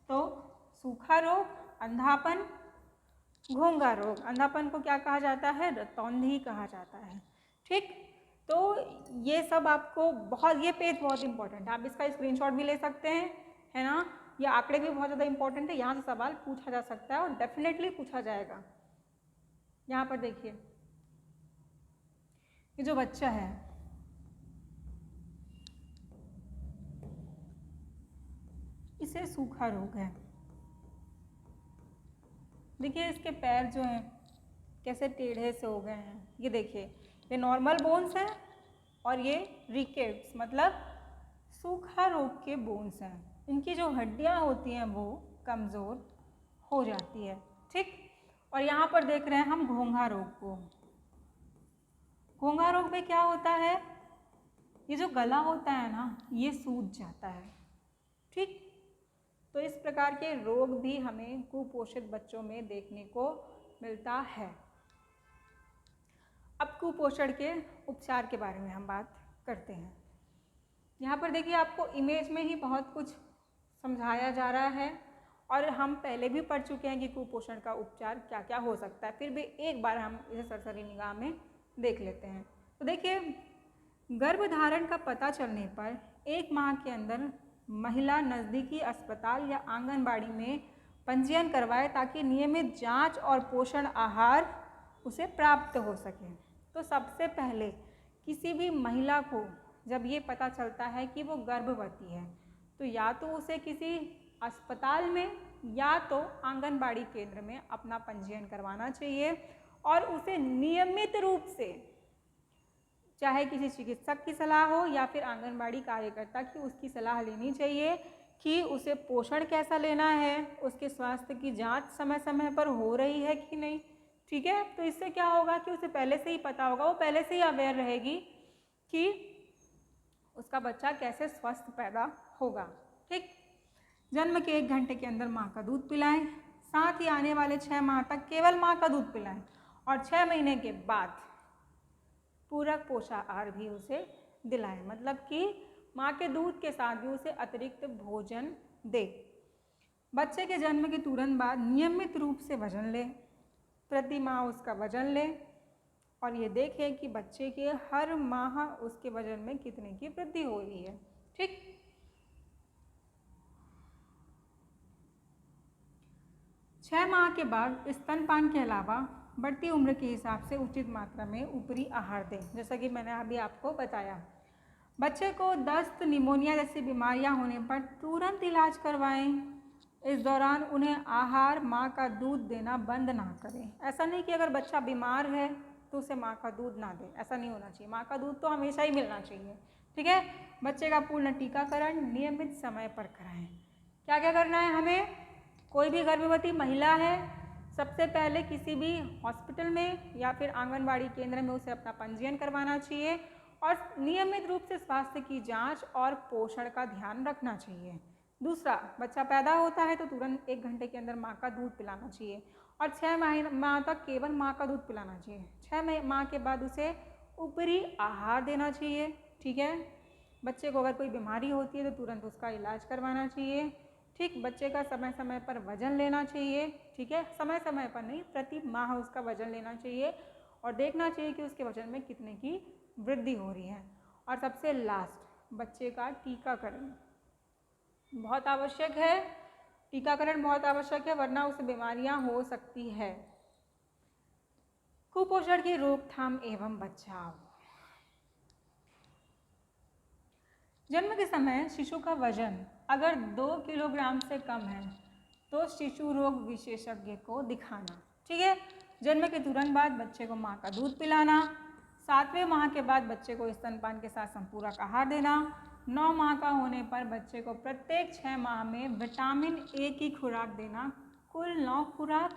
तो सूखा रोग, अंधापन, घोंघा रोग। अंधापन को क्या कहा जाता है, रतौंधी कहा जाता है। ठीक, तो ये सब आपको ये पेज बहुत इंपॉर्टेंट है, आप इसका स्क्रीनशॉट भी ले सकते हैं, है ना। ये आंकड़े भी बहुत ज़्यादा इंपॉर्टेंट है, यहाँ से सवाल पूछा जा सकता है और डेफिनेटली पूछा जाएगा। यहाँ पर देखिए, ये जो बच्चा है इसे सूखा रोग है। देखिए इसके पैर जो हैं कैसे टेढ़े से हो गए हैं। ये देखिए, ये नॉर्मल बोन्स हैं और ये रिकेट्स मतलब सूखा रोग के बोन्स हैं। इनकी जो हड्डियां होती हैं वो कमज़ोर हो जाती है। ठीक, और यहाँ पर देख रहे हैं हम घोंघा रोग को। घोंघा रोग में क्या होता है, ये जो गला होता है ना, ये सूज जाता है। ठीक, तो इस प्रकार के रोग भी हमें कुपोषित बच्चों में देखने को मिलता है। अब कुपोषण के उपचार के बारे में हम बात करते हैं। यहाँ पर देखिए आपको इमेज में ही बहुत कुछ समझाया जा रहा है और हम पहले भी पढ़ चुके हैं कि कुपोषण का उपचार क्या क्या हो सकता है, फिर भी एक बार हम इसे सरसरी निगाह में देख लेते हैं। तो देखिए, गर्भधारण का पता चलने पर 1 माह के अंदर महिला नज़दीकी अस्पताल या आंगनबाड़ी में पंजीयन करवाए ताकि नियमित जांच और पोषण आहार उसे प्राप्त हो सके। तो सबसे पहले किसी भी महिला को जब ये पता चलता है कि वो गर्भवती है, तो या तो उसे किसी अस्पताल में या तो आंगनबाड़ी केंद्र में अपना पंजीयन करवाना चाहिए और उसे नियमित रूप से, चाहे किसी चिकित्सक की सलाह हो या फिर आंगनबाड़ी कार्यकर्ता की, उसकी सलाह लेनी चाहिए कि उसे पोषण कैसा लेना है, उसके स्वास्थ्य की जांच समय समय पर हो रही है कि नहीं। ठीक है, तो इससे क्या होगा कि उसे पहले से ही पता होगा, वो पहले से ही अवेयर रहेगी कि उसका बच्चा कैसे स्वस्थ पैदा होगा। ठीक, जन्म के 1 घंटे के अंदर माँ का दूध पिलाएं, साथ ही आने वाले 6 माह तक केवल माँ का दूध पिलाएं और 6 महीने के बाद पूरक पोषाहार भी उसे दिलाएं, मतलब कि माँ के दूध के साथ भी उसे अतिरिक्त भोजन दे। बच्चे के जन्म के तुरंत बाद नियमित रूप से वजन ले, प्रति माह उसका वजन ले और ये देखें कि बच्चे के हर माह उसके वजन में कितने की वृद्धि हो रही है। ठीक, 6 माह के बाद स्तनपान के अलावा बढ़ती उम्र के हिसाब से उचित मात्रा में ऊपरी आहार दें, जैसा कि मैंने अभी आपको बताया। बच्चे को दस्त, निमोनिया जैसी बीमारियां होने पर तुरंत इलाज करवाएं। इस दौरान उन्हें आहार, माँ का दूध देना बंद ना करें। ऐसा नहीं कि अगर बच्चा बीमार है तो उसे माँ का दूध ना दें, ऐसा नहीं होना चाहिए। माँ का दूध तो हमेशा ही मिलना चाहिए। ठीक है, बच्चे का पूर्ण टीकाकरण नियमित समय पर कराएं। क्या क्या करना है हमें, कोई भी गर्भवती महिला है, सबसे पहले किसी भी हॉस्पिटल में या फिर आंगनबाड़ी केंद्र में उसे अपना पंजीयन करवाना चाहिए और नियमित रूप से स्वास्थ्य की जांच और पोषण का ध्यान रखना चाहिए। दूसरा, बच्चा पैदा होता है तो तुरंत 1 घंटे के अंदर माँ का दूध पिलाना चाहिए और 6 माह तक केवल माँ का दूध पिलाना चाहिए। 6 माह के बाद उसे ऊपरी आहार देना चाहिए। ठीक है, बच्चे को अगर कोई बीमारी होती है तो तुरंत उसका इलाज करवाना चाहिए। ठीक, बच्चे का समय समय पर वजन लेना चाहिए। ठीक है, समय समय पर नहीं, प्रति माह उसका वजन लेना चाहिए और देखना चाहिए कि उसके वजन में कितने की वृद्धि हो रही है। और सबसे लास्ट, बच्चे का टीकाकरण बहुत आवश्यक है। टीकाकरण बहुत आवश्यक है, वरना उसे बीमारियां हो सकती है। कुपोषण की रोकथाम एवं बचाव। जन्म के समय शिशु का वजन अगर 2 किलोग्राम से कम है तो शिशु रोग विशेषज्ञ को दिखाना। ठीक है, जन्म के तुरंत बाद बच्चे को माँ का दूध पिलाना, 7वें माह के बाद बच्चे को स्तनपान के साथ संपूरक आहार देना, 9 माह का होने पर बच्चे को प्रत्येक 6 माह में विटामिन ए की खुराक देना, कुल 9 खुराक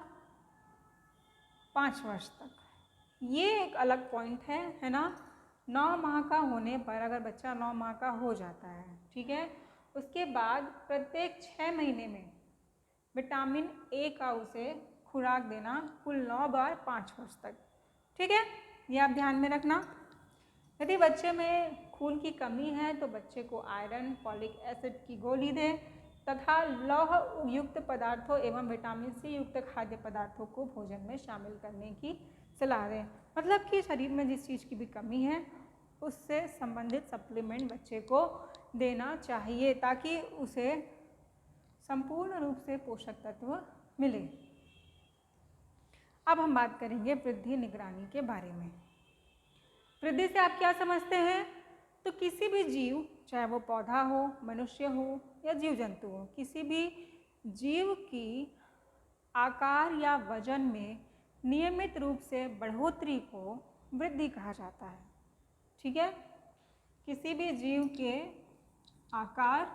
5 वर्ष तक। ये एक अलग पॉइंट है ना। 9 माह का होने पर अगर बच्चा 9 माह का हो जाता है, ठीक है, उसके बाद प्रत्येक 6 महीने में विटामिन ए का उसे खुराक देना, कुल 9 बार 5 वर्ष तक। ठीक है, ये आप ध्यान में रखना। यदि बच्चे में खून की कमी है तो बच्चे को आयरन, फॉलिक एसिड की गोली दें तथा लौह युक्त पदार्थों एवं विटामिन सी युक्त खाद्य पदार्थों को भोजन में शामिल करने की सलाह दें। मतलब कि शरीर में जिस चीज़ की भी कमी है उससे संबंधित सप्लीमेंट बच्चे को देना चाहिए ताकि उसे संपूर्ण रूप से पोषक तत्व मिले। अब हम बात करेंगे वृद्धि निगरानी के बारे में। वृद्धि से आप क्या समझते हैं? तो किसी भी जीव, चाहे वो पौधा हो, मनुष्य हो या जीव जंतु हो, किसी भी जीव की आकार या वजन में नियमित रूप से बढ़ोतरी को वृद्धि कहा जाता है। ठीक है, किसी भी जीव के आकार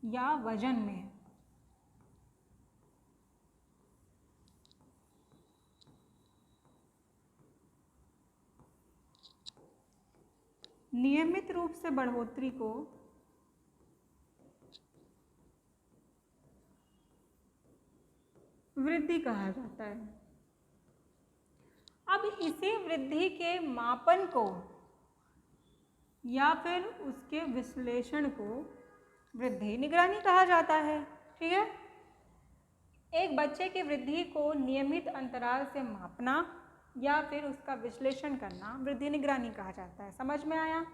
या वजन में नियमित रूप से बढ़ोतरी को वृद्धि कहा जाता है। अब इसी वृद्धि के मापन को या फिर उसके विश्लेषण को वृद्धि निगरानी कहा जाता है। ठीक है, एक बच्चे की वृद्धि को नियमित अंतराल से मापना या फिर उसका विश्लेषण करना वृद्धि निगरानी कहा जाता है। समझ में आया?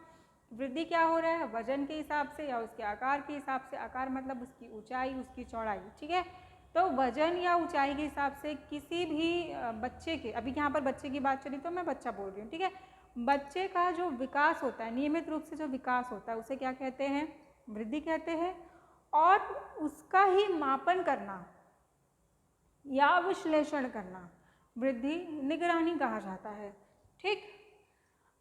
वृद्धि क्या हो रहा है? वजन के हिसाब से या उसके आकार के हिसाब से। आकार मतलब उसकी ऊंचाई, उसकी चौड़ाई। ठीक है, तो वजन या ऊंचाई के हिसाब से किसी भी बच्चे के, अभी यहाँ पर बच्चे की बात चली तो मैं बच्चा बोल रही हूँ। ठीक है, बच्चे का जो विकास होता है, नियमित रूप से जो विकास होता है, उसे क्या कहते हैं? वृद्धि कहते हैं। और उसका ही मापन करना या विश्लेषण करना वृद्धि निगरानी कहा जाता है। ठीक,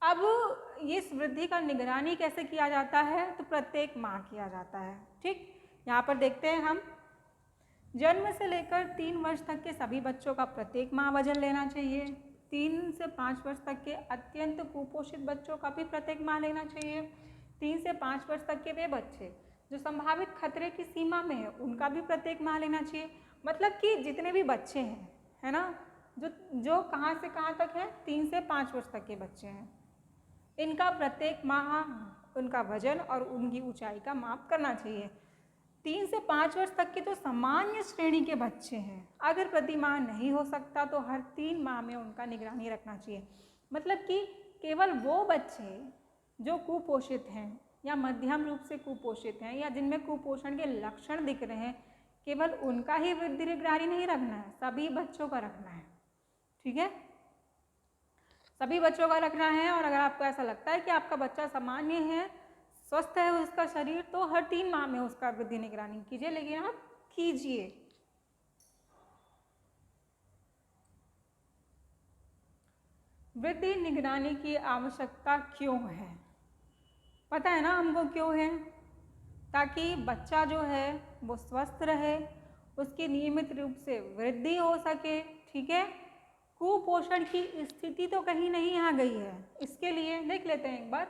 अब इस वृद्धि का निगरानी कैसे किया जाता है? तो प्रत्येक माह किया जाता है। ठीक, यहाँ पर देखते हैं हम, जन्म से लेकर 3 वर्ष तक के सभी बच्चों का प्रत्येक माह वजन लेना चाहिए। 3 से 5 वर्ष तक के अत्यंत कुपोषित बच्चों का भी प्रत्येक माह लेना चाहिए। 3 से 5 वर्ष तक के वे बच्चे जो संभावित खतरे की सीमा में है, उनका भी प्रत्येक माह लेना चाहिए। मतलब कि जितने भी बच्चे हैं, है ना, जो कहाँ से कहाँ तक हैं, 3 से 5 वर्ष तक के बच्चे हैं, इनका प्रत्येक माह उनका वजन और उनकी ऊंचाई का माप करना चाहिए। 3 से 5 वर्ष तक के जो सामान्य श्रेणी के बच्चे हैं, अगर प्रति माह नहीं हो सकता तो हर 3 माह में उनका निगरानी रखना चाहिए। मतलब कि केवल वो बच्चे जो कुपोषित हैं या मध्यम रूप से कुपोषित हैं या जिनमें कुपोषण के लक्षण दिख रहे हैं, केवल उनका ही वृद्धि निगरानी नहीं रखना है, सभी बच्चों का रखना है। ठीक है, सभी बच्चों का रखना है। और अगर आपको ऐसा लगता है कि आपका बच्चा सामान्य है, स्वस्थ है उसका शरीर, तो हर 3 माह में उसका वृद्धि निगरानी कीजिए, लेकिन आप कीजिए। वृद्धि निगरानी की आवश्यकता क्यों है? पता है ना हमको क्यों है? ताकि बच्चा जो है वो स्वस्थ रहे, उसकी नियमित रूप से वृद्धि हो सके। ठीक है, कुपोषण की स्थिति तो कहीं नहीं आ गई है। इसके लिए देख लेते हैं एक बार।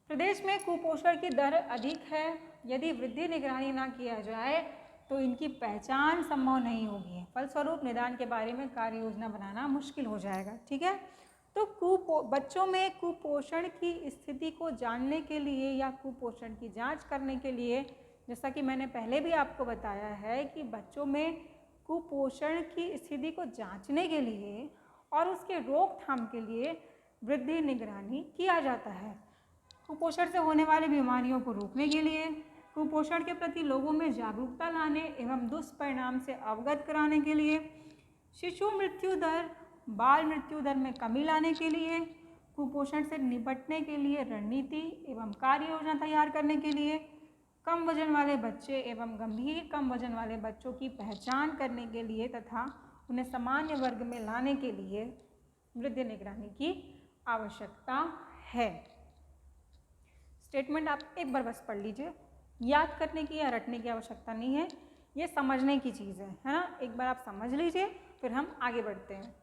प्रदेश में कुपोषण की दर अधिक है। यदि वृद्धि निगरानी ना किया जाए तो इनकी पहचान संभव नहीं होगी। फलस्वरूप निदान के बारे में कार्य योजना बनाना मुश्किल हो जाएगा। ठीक है, तो बच्चों में कुपोषण की स्थिति को जानने के लिए या कुपोषण की जांच करने के लिए, जैसा कि मैंने पहले भी आपको बताया है कि बच्चों में कुपोषण की स्थिति को जांचने के लिए और उसके रोकथाम के लिए वृद्धि निगरानी किया जाता है। कुपोषण से होने वाली बीमारियों को रोकने के लिए, कुपोषण के प्रति लोगों में जागरूकता लाने एवं दुष्परिणाम से अवगत कराने के लिए, शिशु मृत्यु दर, बाल मृत्यु दर में कमी लाने के लिए, कुपोषण से निपटने के लिए रणनीति एवं कार्य योजना तैयार करने के लिए, कम वजन वाले बच्चे एवं गंभीर कम वजन वाले बच्चों की पहचान करने के लिए तथा उन्हें सामान्य वर्ग में लाने के लिए वृद्धि निगरानी की आवश्यकता है। स्टेटमेंट आप एक बार बस पढ़ लीजिए, याद करने की या रटने की आवश्यकता नहीं है, ये समझने की चीज़ है ना। एक बार आप समझ लीजिए, फिर हम आगे बढ़ते हैं।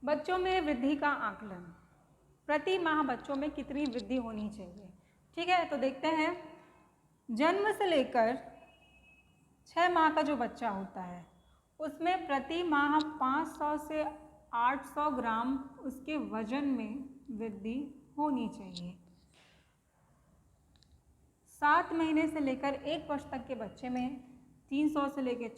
बच्चों में वृद्धि का आकलन, प्रति माह बच्चों में कितनी वृद्धि होनी चाहिए। ठीक है, तो देखते हैं, जन्म से लेकर 6 माह का जो बच्चा होता है उसमें प्रति माह 500 से 800 ग्राम उसके वजन में वृद्धि होनी चाहिए। 7 महीने से लेकर 1 वर्ष तक के बच्चे में 300 से लेकर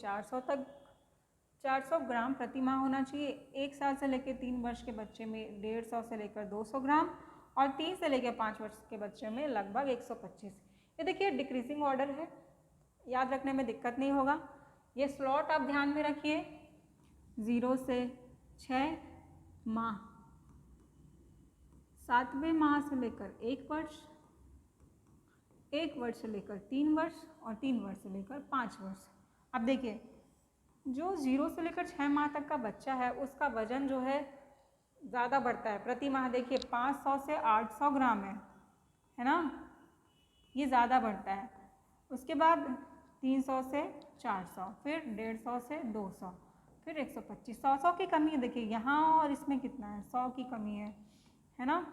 400 ग्राम प्रति माह होना चाहिए। 1 साल से लेकर 3 वर्ष के बच्चे में 150 से लेकर 200 ग्राम और 3 से लेकर 5 वर्ष के बच्चे में लगभग 125। ये देखिए डिक्रीजिंग ऑर्डर है, याद रखने में दिक्कत नहीं होगा। ये स्लॉट आप ध्यान में रखिए, 0 से 6 माह, 7वें माह से लेकर 1 वर्ष, 1 वर्ष से लेकर 3 वर्ष और 3 वर्ष से लेकर 5 वर्ष। अब देखिए, जो 0 से लेकर 6 माह तक का बच्चा है उसका वजन जो है ज़्यादा बढ़ता है। प्रति माह देखिए 500 से 800 ग्राम है ना, ये ज़्यादा बढ़ता है। उसके बाद 300 से 400, फिर 150 से 200। फिर 125, 100 की कमी है। देखिए यहाँ और इसमें कितना है, 100 की कमी है ना।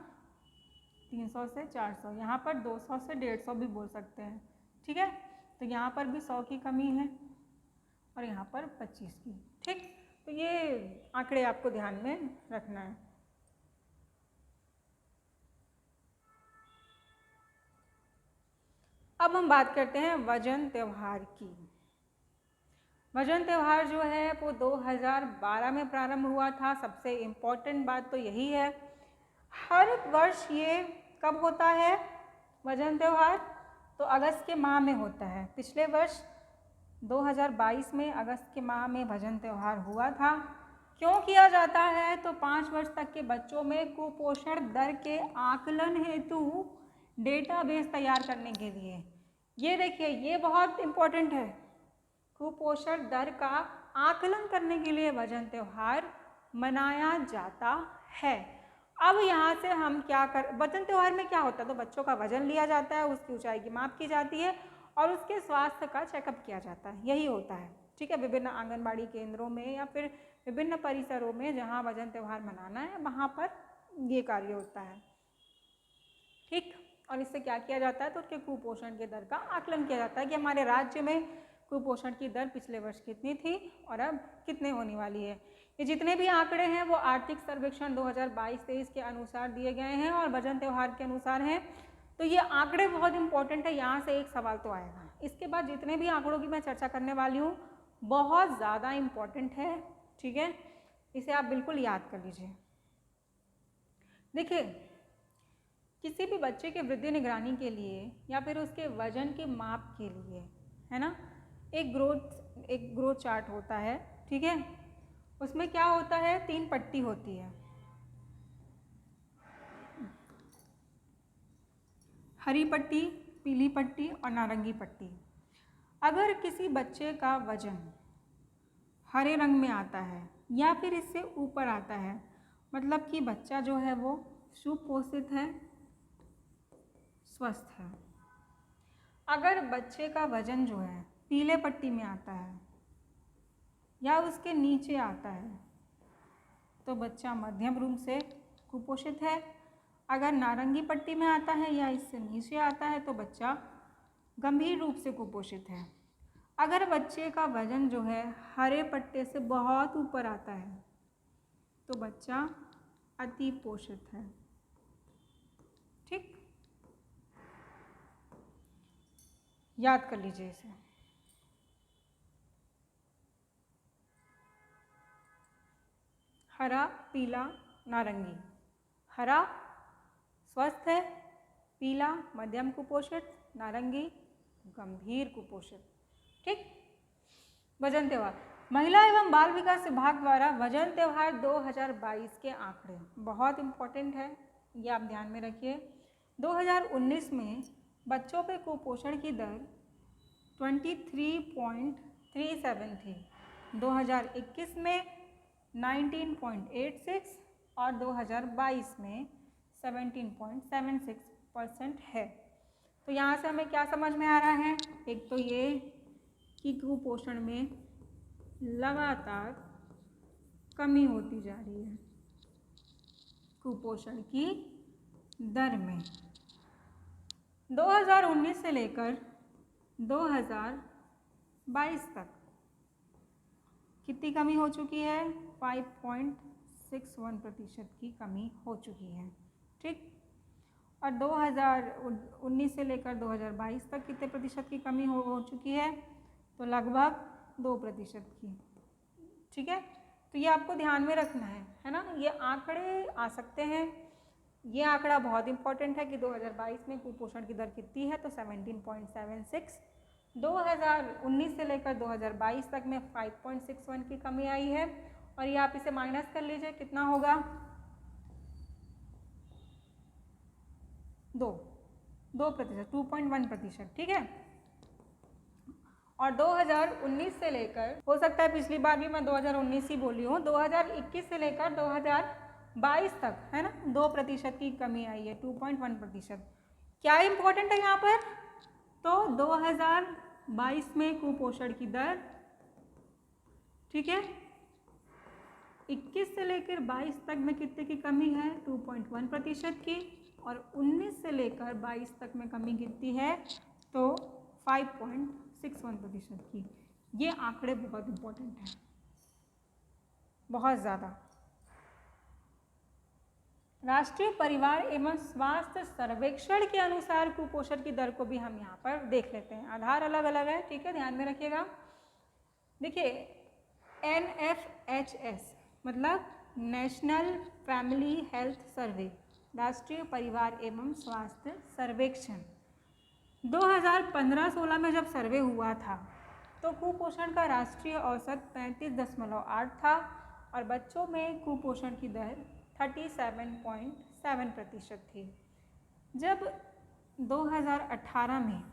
300 से 400, यहाँ पर 200 से 150 भी बोल सकते हैं, ठीक है। तो यहाँ पर भी 100 की कमी है और यहाँ पर 25 की, ठीक। तो ये आंकड़े आपको ध्यान में रखना है। अब हम बात करते हैं वजन त्यौहार की। वजन त्यौहार जो है वो 2012 में प्रारंभ हुआ था। सबसे इम्पोर्टेंट बात तो यही है, हर वर्ष ये कब होता है वजन त्यौहार, तो अगस्त के माह में होता है। पिछले वर्ष 2022 में अगस्त के माह में वजन त्यौहार हुआ था। क्यों किया जाता है, तो 5 वर्ष तक के बच्चों में कुपोषण दर के आकलन हेतु डेटाबेस तैयार करने के लिए। ये देखिए, ये बहुत इम्पोर्टेंट है। कुपोषण दर का आकलन करने के लिए वजन त्यौहार मनाया जाता है। अब यहाँ से हम क्या वजन त्यौहार में क्या होता है, तो बच्चों का वजन लिया जाता है, उसकी ऊंचाई की माप की जाती है और उसके स्वास्थ्य का चेकअप किया जाता है, यही होता है, ठीक है। विभिन्न आंगनबाड़ी केंद्रों में या फिर विभिन्न परिसरों में जहाँ वजन त्यौहार मनाना है वहाँ पर ये कार्य होता है, ठीक। और इससे क्या किया जाता है, तो उसके कुपोषण के दर का आकलन किया जाता है कि हमारे राज्य में कुपोषण की दर पिछले वर्ष कितनी थी और अब कितने होने वाली है। ये जितने भी आंकड़े हैं वो आर्थिक सर्वेक्षण 2022-23 के अनुसार दिए गए हैं और वजन त्यौहार के अनुसार हैं। तो ये आंकड़े बहुत इंपॉर्टेंट है, यहाँ से एक सवाल तो आएगा। इसके बाद जितने भी आंकड़ों की मैं चर्चा करने वाली हूँ बहुत ज़्यादा इम्पॉर्टेंट है, ठीक है। इसे आप बिल्कुल याद कर लीजिए। देखिए, किसी भी बच्चे के वृद्धि निगरानी के लिए या फिर उसके वजन के माप के लिए, है ना, एक ग्रोथ चार्ट होता है, ठीक है। उसमें क्या होता है, 3 पट्टी होती है, हरी पट्टी, पीली पट्टी और नारंगी पट्टी। अगर किसी बच्चे का वजन हरे रंग में आता है या फिर इससे ऊपर आता है, मतलब कि बच्चा जो है वो सुपोषित है, स्वस्थ है। अगर बच्चे का वजन जो है पीले पट्टी में आता है या उसके नीचे आता है तो बच्चा मध्यम रूप से कुपोषित है। अगर नारंगी पट्टी में आता है या इससे नीचे आता है तो बच्चा गंभीर रूप से कुपोषित है। अगर बच्चे का वजन जो है हरे पट्टे से बहुत ऊपर आता है तो बच्चा अति पोषित है, ठीक। याद कर लीजिए इसे। हरा, पीला, नारंगी। हरा स्वस्थ है, पीला मध्यम कुपोषित, नारंगी गंभीर कुपोषित, ठीक। वजन त्यौहार, महिला एवं बाल विकास विभाग द्वारा वजन त्यौहार 2022 के आंकड़े बहुत इम्पोर्टेंट है, ये आप ध्यान में रखिए। 2019 में बच्चों पे कुपोषण की दर 23.37 थी, 2021 में 19.86 और 2022 में 17.76% है। तो यहाँ से हमें क्या समझ में आ रहा है, एक तो ये कि कुपोषण में लगातार कमी होती जा रही है, कुपोषण की दर में 2019 से लेकर 2022 तक कितनी कमी हो चुकी है, 5.61% की कमी हो चुकी है, ठीक। और 2019 से लेकर 2022 तक कितने प्रतिशत की कमी हो चुकी है, तो लगभग 2% की, ठीक है। तो ये आपको ध्यान में रखना है ना। ये आंकड़े आ सकते हैं, ये आंकड़ा बहुत इंपॉर्टेंट है कि 2022 में कुपोषण की दर कितनी है, तो 17.76। 2019 से लेकर 2022 तक में 5.61 की कमी आई है और ये आप इसे माइनस कर लीजिए, कितना होगा, 2%, 2.1%, ठीक है। और 2019 से लेकर, हो सकता है पिछली बार भी मैं 2019 ही बोली हूँ, 2021 से लेकर 2022 तक, है ना, 2% की कमी आई है, 2.1%। क्या इम्पोर्टेंट है यहाँ पर, तो 2022 में कुपोषण की दर, ठीक है, 21 से लेकर 22 तक में कितने की कमी है? 2.1% की। और 19 से लेकर 22 तक में कमी कितनी है? तो 5.61% की। ये आंकड़े बहुत इम्पोर्टेंट हैं, बहुत ज़्यादा। राष्ट्रीय परिवार एवं स्वास्थ्य सर्वेक्षण के अनुसार कुपोषण की दर को भी हम यहाँ पर देख लेते हैं। आधार अलग अलग है, ठीक है, ध्यान में रखिएगा। देखिए, NFHS मतलब नेशनल फैमिली हेल्थ सर्वे, राष्ट्रीय परिवार एवं स्वास्थ्य सर्वेक्षण 2015-16 में जब सर्वे हुआ था तो कुपोषण का राष्ट्रीय औसत 35.8 था और बच्चों में कुपोषण की दर 37.7% थी। जब 2018 में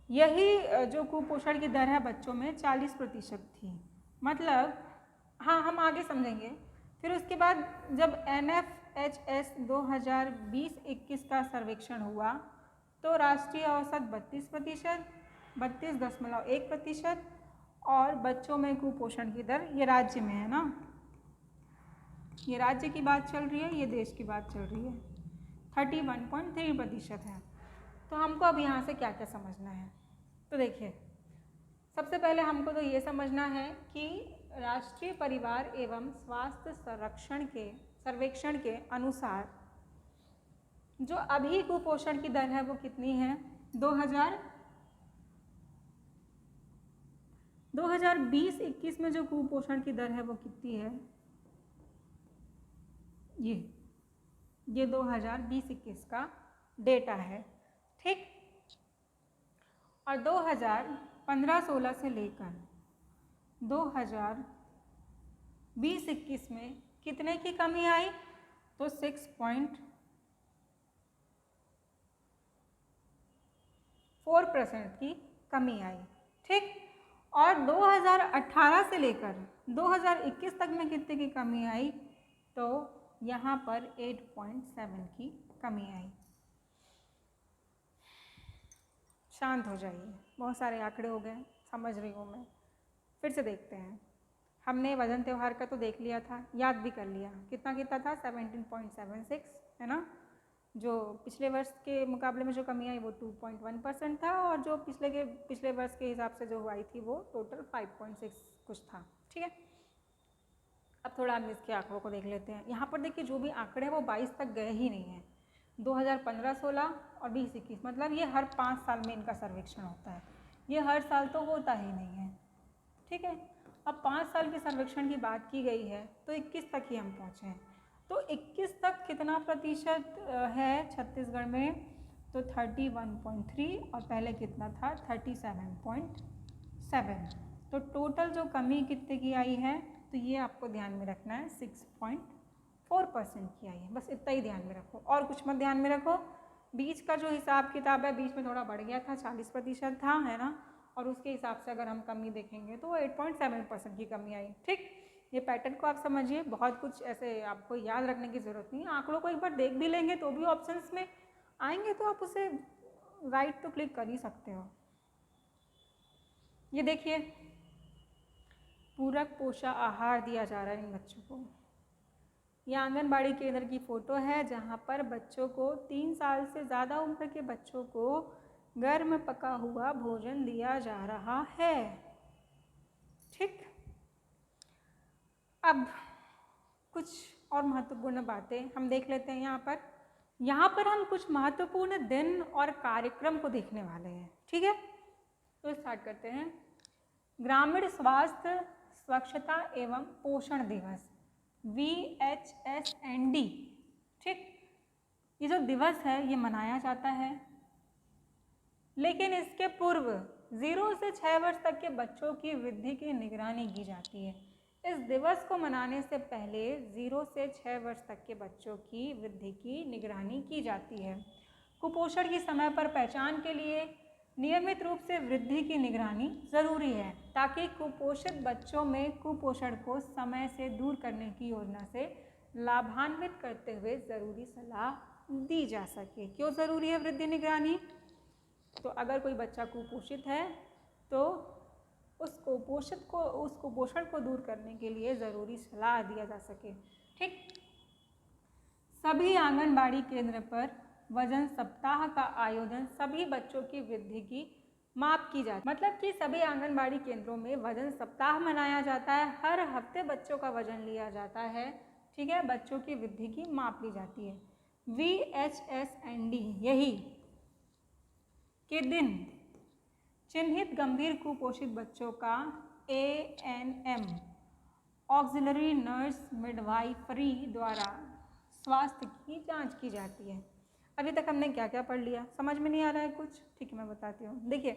यही जो कुपोषण की दर है बच्चों में 40% थी। मतलब हाँ, हम आगे समझेंगे। फिर उसके बाद जब NFHS 2020-21 का सर्वेक्षण हुआ तो राष्ट्रीय औसत 32%, 32.1%। और बच्चों में कुपोषण की दर, ये राज्य में है ना, ये राज्य की बात चल रही है, ये देश की बात चल रही है, 31.3% है। तो हमको अब यहाँ से क्या क्या समझना है? तो देखिए, सबसे पहले हमको तो ये समझना है कि राष्ट्रीय परिवार एवं स्वास्थ्य सर्वेक्षण के अनुसार जो अभी कुपोषण की दर है वो कितनी है? 2020-21 में जो कुपोषण की दर है वो कितनी है? ये 2020-21 का डेटा है, ठीक। और 2015-16 से लेकर 2020-21 में कितने की कमी आई? तो 6.4% की कमी आई, ठीक। और 2018 से लेकर 2021 तक में कितने की कमी आई? तो यहाँ पर 8.7 की कमी आई। शांत हो जाइए, बहुत सारे आंकड़े हो गए, समझ रही हूँ मैं। फिर से देखते हैं। हमने वजन त्यौहार का तो देख लिया था, याद भी कर लिया, कितना कितना था? 17.76 है ना। जो पिछले वर्ष के मुकाबले में जो कमी आई वो 2.1% था और जो पिछले वर्ष के हिसाब से जो आई थी वो टोटल 5.6 कुछ था, ठीक है। अब थोड़ा हम इसके आंकड़ों को देख लेते हैं। यहाँ पर देखिए, जो भी आंकड़े हैं वो 22 तक गए ही नहीं हैं। 2015-16 और 20-21 मतलब ये हर 5 साल में इनका सर्वेक्षण होता है, ये हर साल तो होता ही नहीं है, ठीक है। अब 5 साल के सर्वेक्षण की बात की गई है तो 21 तक ही हम पहुँचे हैं। तो 21 तक कितना प्रतिशत है छत्तीसगढ़ में? तो 31.3 और पहले कितना था? 37.7। तो टोटल जो कमी कितने की आई है? तो ये आपको ध्यान में रखना है, 6.4% की आई है। बस इतना ही ध्यान में रखो और कुछ मत ध्यान में रखो। बीच का जो हिसाब किताब है, बीच में थोड़ा बढ़ गया था, 40% था, है ना। और उसके हिसाब से अगर हम कमी देखेंगे तो 8.7% की कमी आई, ठीक। ये पैटर्न को आप समझिए, बहुत कुछ ऐसे आपको याद रखने की ज़रूरत नहीं है। आंकड़ों को एक बार देख भी लेंगे तो भी ऑप्शंस में आएंगे तो आप उसे राइट तो क्लिक कर ही सकते हो। ये देखिए, पूरक पोषण आहार दिया जा रहा है इन बच्चों को। ये आंगनबाड़ी केंद्र की फ़ोटो है जहाँ पर बच्चों को 3 साल से ज़्यादा उम्र के बच्चों को गर्म पका हुआ भोजन दिया जा रहा है, ठीक। अब कुछ और महत्वपूर्ण बातें हम देख लेते हैं। यहाँ पर हम कुछ महत्वपूर्ण दिन और कार्यक्रम को देखने वाले हैं, ठीक है। तो स्टार्ट करते हैं। ग्रामीण स्वास्थ्य स्वच्छता एवं पोषण दिवस, VHSND, ठीक। ये जो दिवस है ये मनाया जाता है, लेकिन इसके पूर्व 0 से 6 वर्ष तक के बच्चों की वृद्धि की निगरानी की जाती है। इस दिवस को मनाने से पहले 0 से 6 वर्ष तक के बच्चों की वृद्धि की निगरानी की जाती है। कुपोषण की समय पर पहचान के लिए नियमित रूप से वृद्धि की निगरानी ज़रूरी है ताकि कुपोषित बच्चों में कुपोषण को समय से दूर करने की योजना से लाभान्वित करते हुए ज़रूरी सलाह दी जा सके। क्यों ज़रूरी है वृद्धि निगरानी? तो अगर कोई बच्चा कुपोषित है तो उस कुपोषण को दूर करने के लिए ज़रूरी सलाह दिया जा सके। ठीक, सभी आंगनबाड़ी केंद्र पर वजन सप्ताह का आयोजन सभी बच्चों की वृद्धि की माप की जाती है। मतलब कि सभी आंगनबाड़ी केंद्रों में वजन सप्ताह मनाया जाता है। हर हफ्ते बच्चों का वजन लिया जाता है। ठीक है, बच्चों की वृद्धि की माप ली जाती है। VHSND यही के दिन चिन्हित गंभीर कुपोषित बच्चों का ANM ऑक्सिलरी नर्स मिडवाइफरी द्वारा स्वास्थ्य की जांच की जाती है। अभी तक हमने क्या क्या पढ़ लिया, समझ में नहीं आ रहा है कुछ? ठीक है, मैं बताती हूँ। देखिए,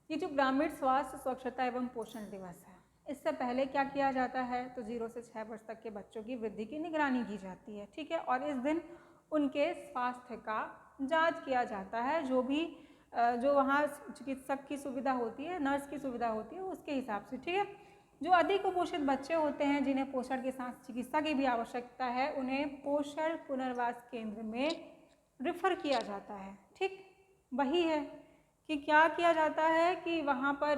ये जो ग्रामीण स्वास्थ्य स्वच्छता एवं पोषण दिवस है, इससे पहले क्या किया जाता है? तो 0 से 6 वर्ष तक के बच्चों की वृद्धि की निगरानी की जाती है। ठीक है, और इस दिन उनके स्वास्थ्य का जांच किया जाता है। जो वहाँ चिकित्सक की सुविधा होती है, नर्स की सुविधा होती है, उसके हिसाब से। ठीक है, जो अधिक कुपोषित बच्चे होते हैं, जिन्हें पोषण के साथ चिकित्सा की भी आवश्यकता है, उन्हें पोषण पुनर्वास केंद्र में रिफ़र किया जाता है। ठीक, वही है कि क्या किया जाता है कि वहाँ पर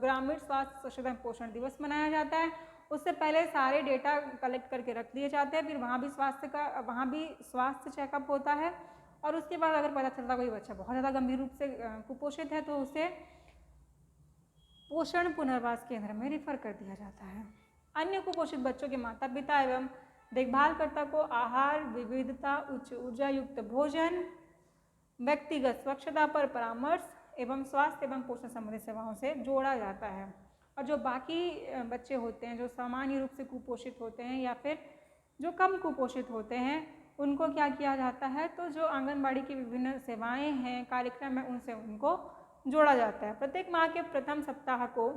ग्रामीण स्वास्थ्य स्वच्छता पोषण दिवस मनाया जाता है। उससे पहले सारे डेटा कलेक्ट करके रख दिए जाते हैं। फिर वहाँ भी स्वास्थ्य चेकअप होता है। और उसके बाद अगर पता चलता कोई बच्चा बहुत ज़्यादा गंभीर रूप से कुपोषित है, तो उसे पोषण पुनर्वास केंद्र में रिफ़र कर दिया जाता है। अन्य कुपोषित बच्चों के माता पिता एवं देखभालकर्ता को आहार विविधता, उच्च ऊर्जा युक्त भोजन, व्यक्तिगत स्वच्छता पर परामर्श एवं स्वास्थ्य एवं पोषण संबंधी सेवाओं से जोड़ा जाता है। और जो बाकी बच्चे होते हैं, जो सामान्य रूप से कुपोषित होते हैं या फिर जो कम कुपोषित होते हैं, उनको क्या किया जाता है? तो जो आंगनबाड़ी की विभिन्न सेवाएं हैं, कार्यक्रम है, उनसे उनको जोड़ा जाता है। प्रत्येक माह के प्रथम सप्ताह को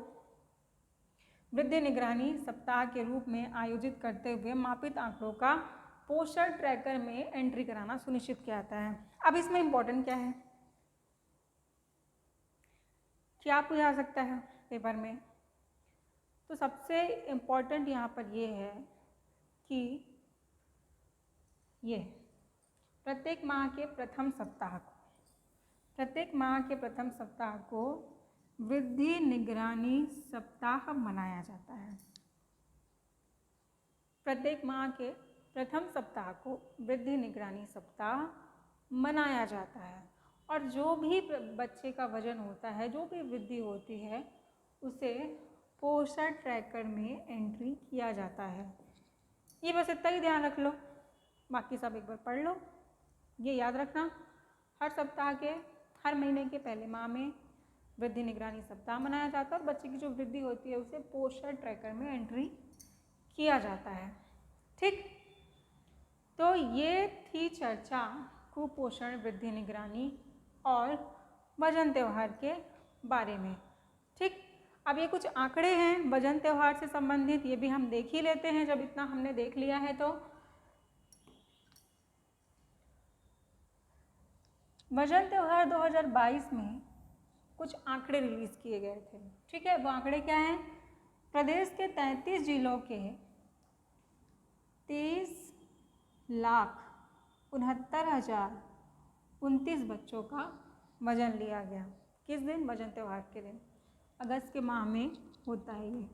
वृद्धि निगरानी सप्ताह के रूप में आयोजित करते हुए मापित आंकड़ों का पोषण ट्रैकर में एंट्री कराना सुनिश्चित किया जाता है। अब इसमें इम्पोर्टेंट क्या है, क्या पूछा सकता है पेपर में? तो सबसे इम्पोर्टेंट यहाँ पर ये है कि ये प्रत्येक माह के प्रथम सप्ताह को वृद्धि निगरानी सप्ताह मनाया जाता है। प्रत्येक माह के प्रथम सप्ताह को वृद्धि निगरानी सप्ताह मनाया जाता है। और जो भी बच्चे का वजन होता है, जो भी वृद्धि होती है, उसे पोषण ट्रैकर में एंट्री किया जाता है। ये बस इतना ही ध्यान रख लो, बाकी सब एक बार पढ़ लो। ये याद रखना, हर महीने के पहले माह में वृद्धि निगरानी सप्ताह मनाया जाता है और बच्चे की जो वृद्धि होती है उसे पोषण ट्रैकर में एंट्री किया जाता है। ठीक, तो ये थी चर्चा कुपोषण, वृद्धि निगरानी और वजन त्योहार के बारे में। ठीक, अब ये कुछ आंकड़े हैं वजन त्योहार से संबंधित, ये भी हम देख ही लेते हैं। जब इतना हमने देख लिया है तो वजन त्योहार 2022 में कुछ आंकड़े रिलीज किए गए थे। ठीक है, वो आंकड़े क्या हैं? प्रदेश के 33 जिलों के 23,69,029 बच्चों का वजन लिया गया। किस दिन? वजन त्योहार के दिन, अगस्त के माह में होता है ये,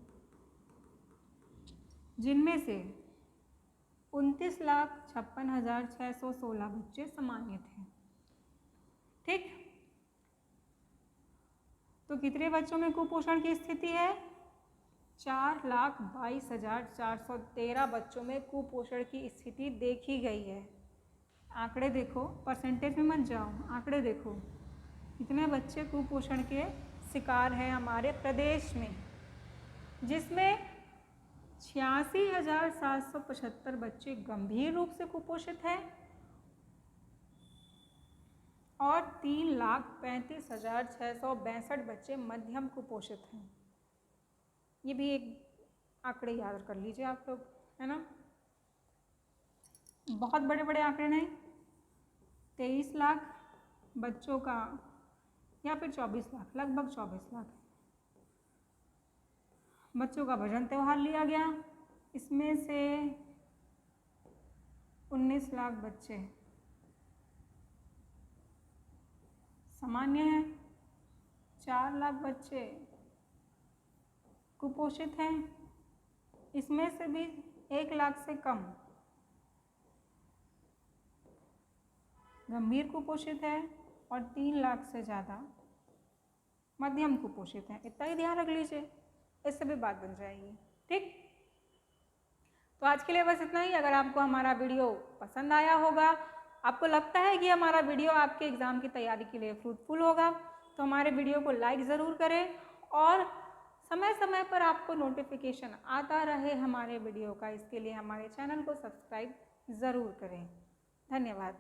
जिनमें से 29,56,616 बच्चे सामान्य थे। ठीक, तो कितने बच्चों में कुपोषण की स्थिति है? 4,22,413 बच्चों में कुपोषण की स्थिति देखी गई है। आंकड़े देखो, परसेंटेज में मत जाओ, आंकड़े देखो कितने बच्चे कुपोषण के शिकार हैं हमारे प्रदेश में, जिसमें 86,775 बच्चे गंभीर रूप से कुपोषित हैं और 3,35,662 बच्चे मध्यम कुपोषित हैं। ये भी एक आंकड़े याद कर लीजिए आप लोग, है ना? बहुत बड़े बड़े आंकड़े नहीं, 23 लाख बच्चों का या फिर 24 लाख, लगभग 24 लाख बच्चों का वजन त्योहार लिया गया। इसमें से 19 लाख बच्चे सामान्य हैं, 4 लाख बच्चे कुपोषित हैं, इसमें से भी 1 लाख से कम गंभीर कुपोषित है और 3 लाख से ज़्यादा मध्यम कुपोषित हैं। इतना ही ध्यान रख लीजिए, इससे भी बात बन जाएगी। ठीक, तो आज के लिए बस इतना ही। अगर आपको हमारा वीडियो पसंद आया होगा, आपको लगता है कि हमारा वीडियो आपके एग्ज़ाम की तैयारी के लिए फ्रूटफुल होगा, तो हमारे वीडियो को लाइक ज़रूर करें और समय समय पर आपको नोटिफिकेशन आता रहे हमारे वीडियो का, इसके लिए हमारे चैनल को सब्सक्राइब ज़रूर करें। धन्यवाद।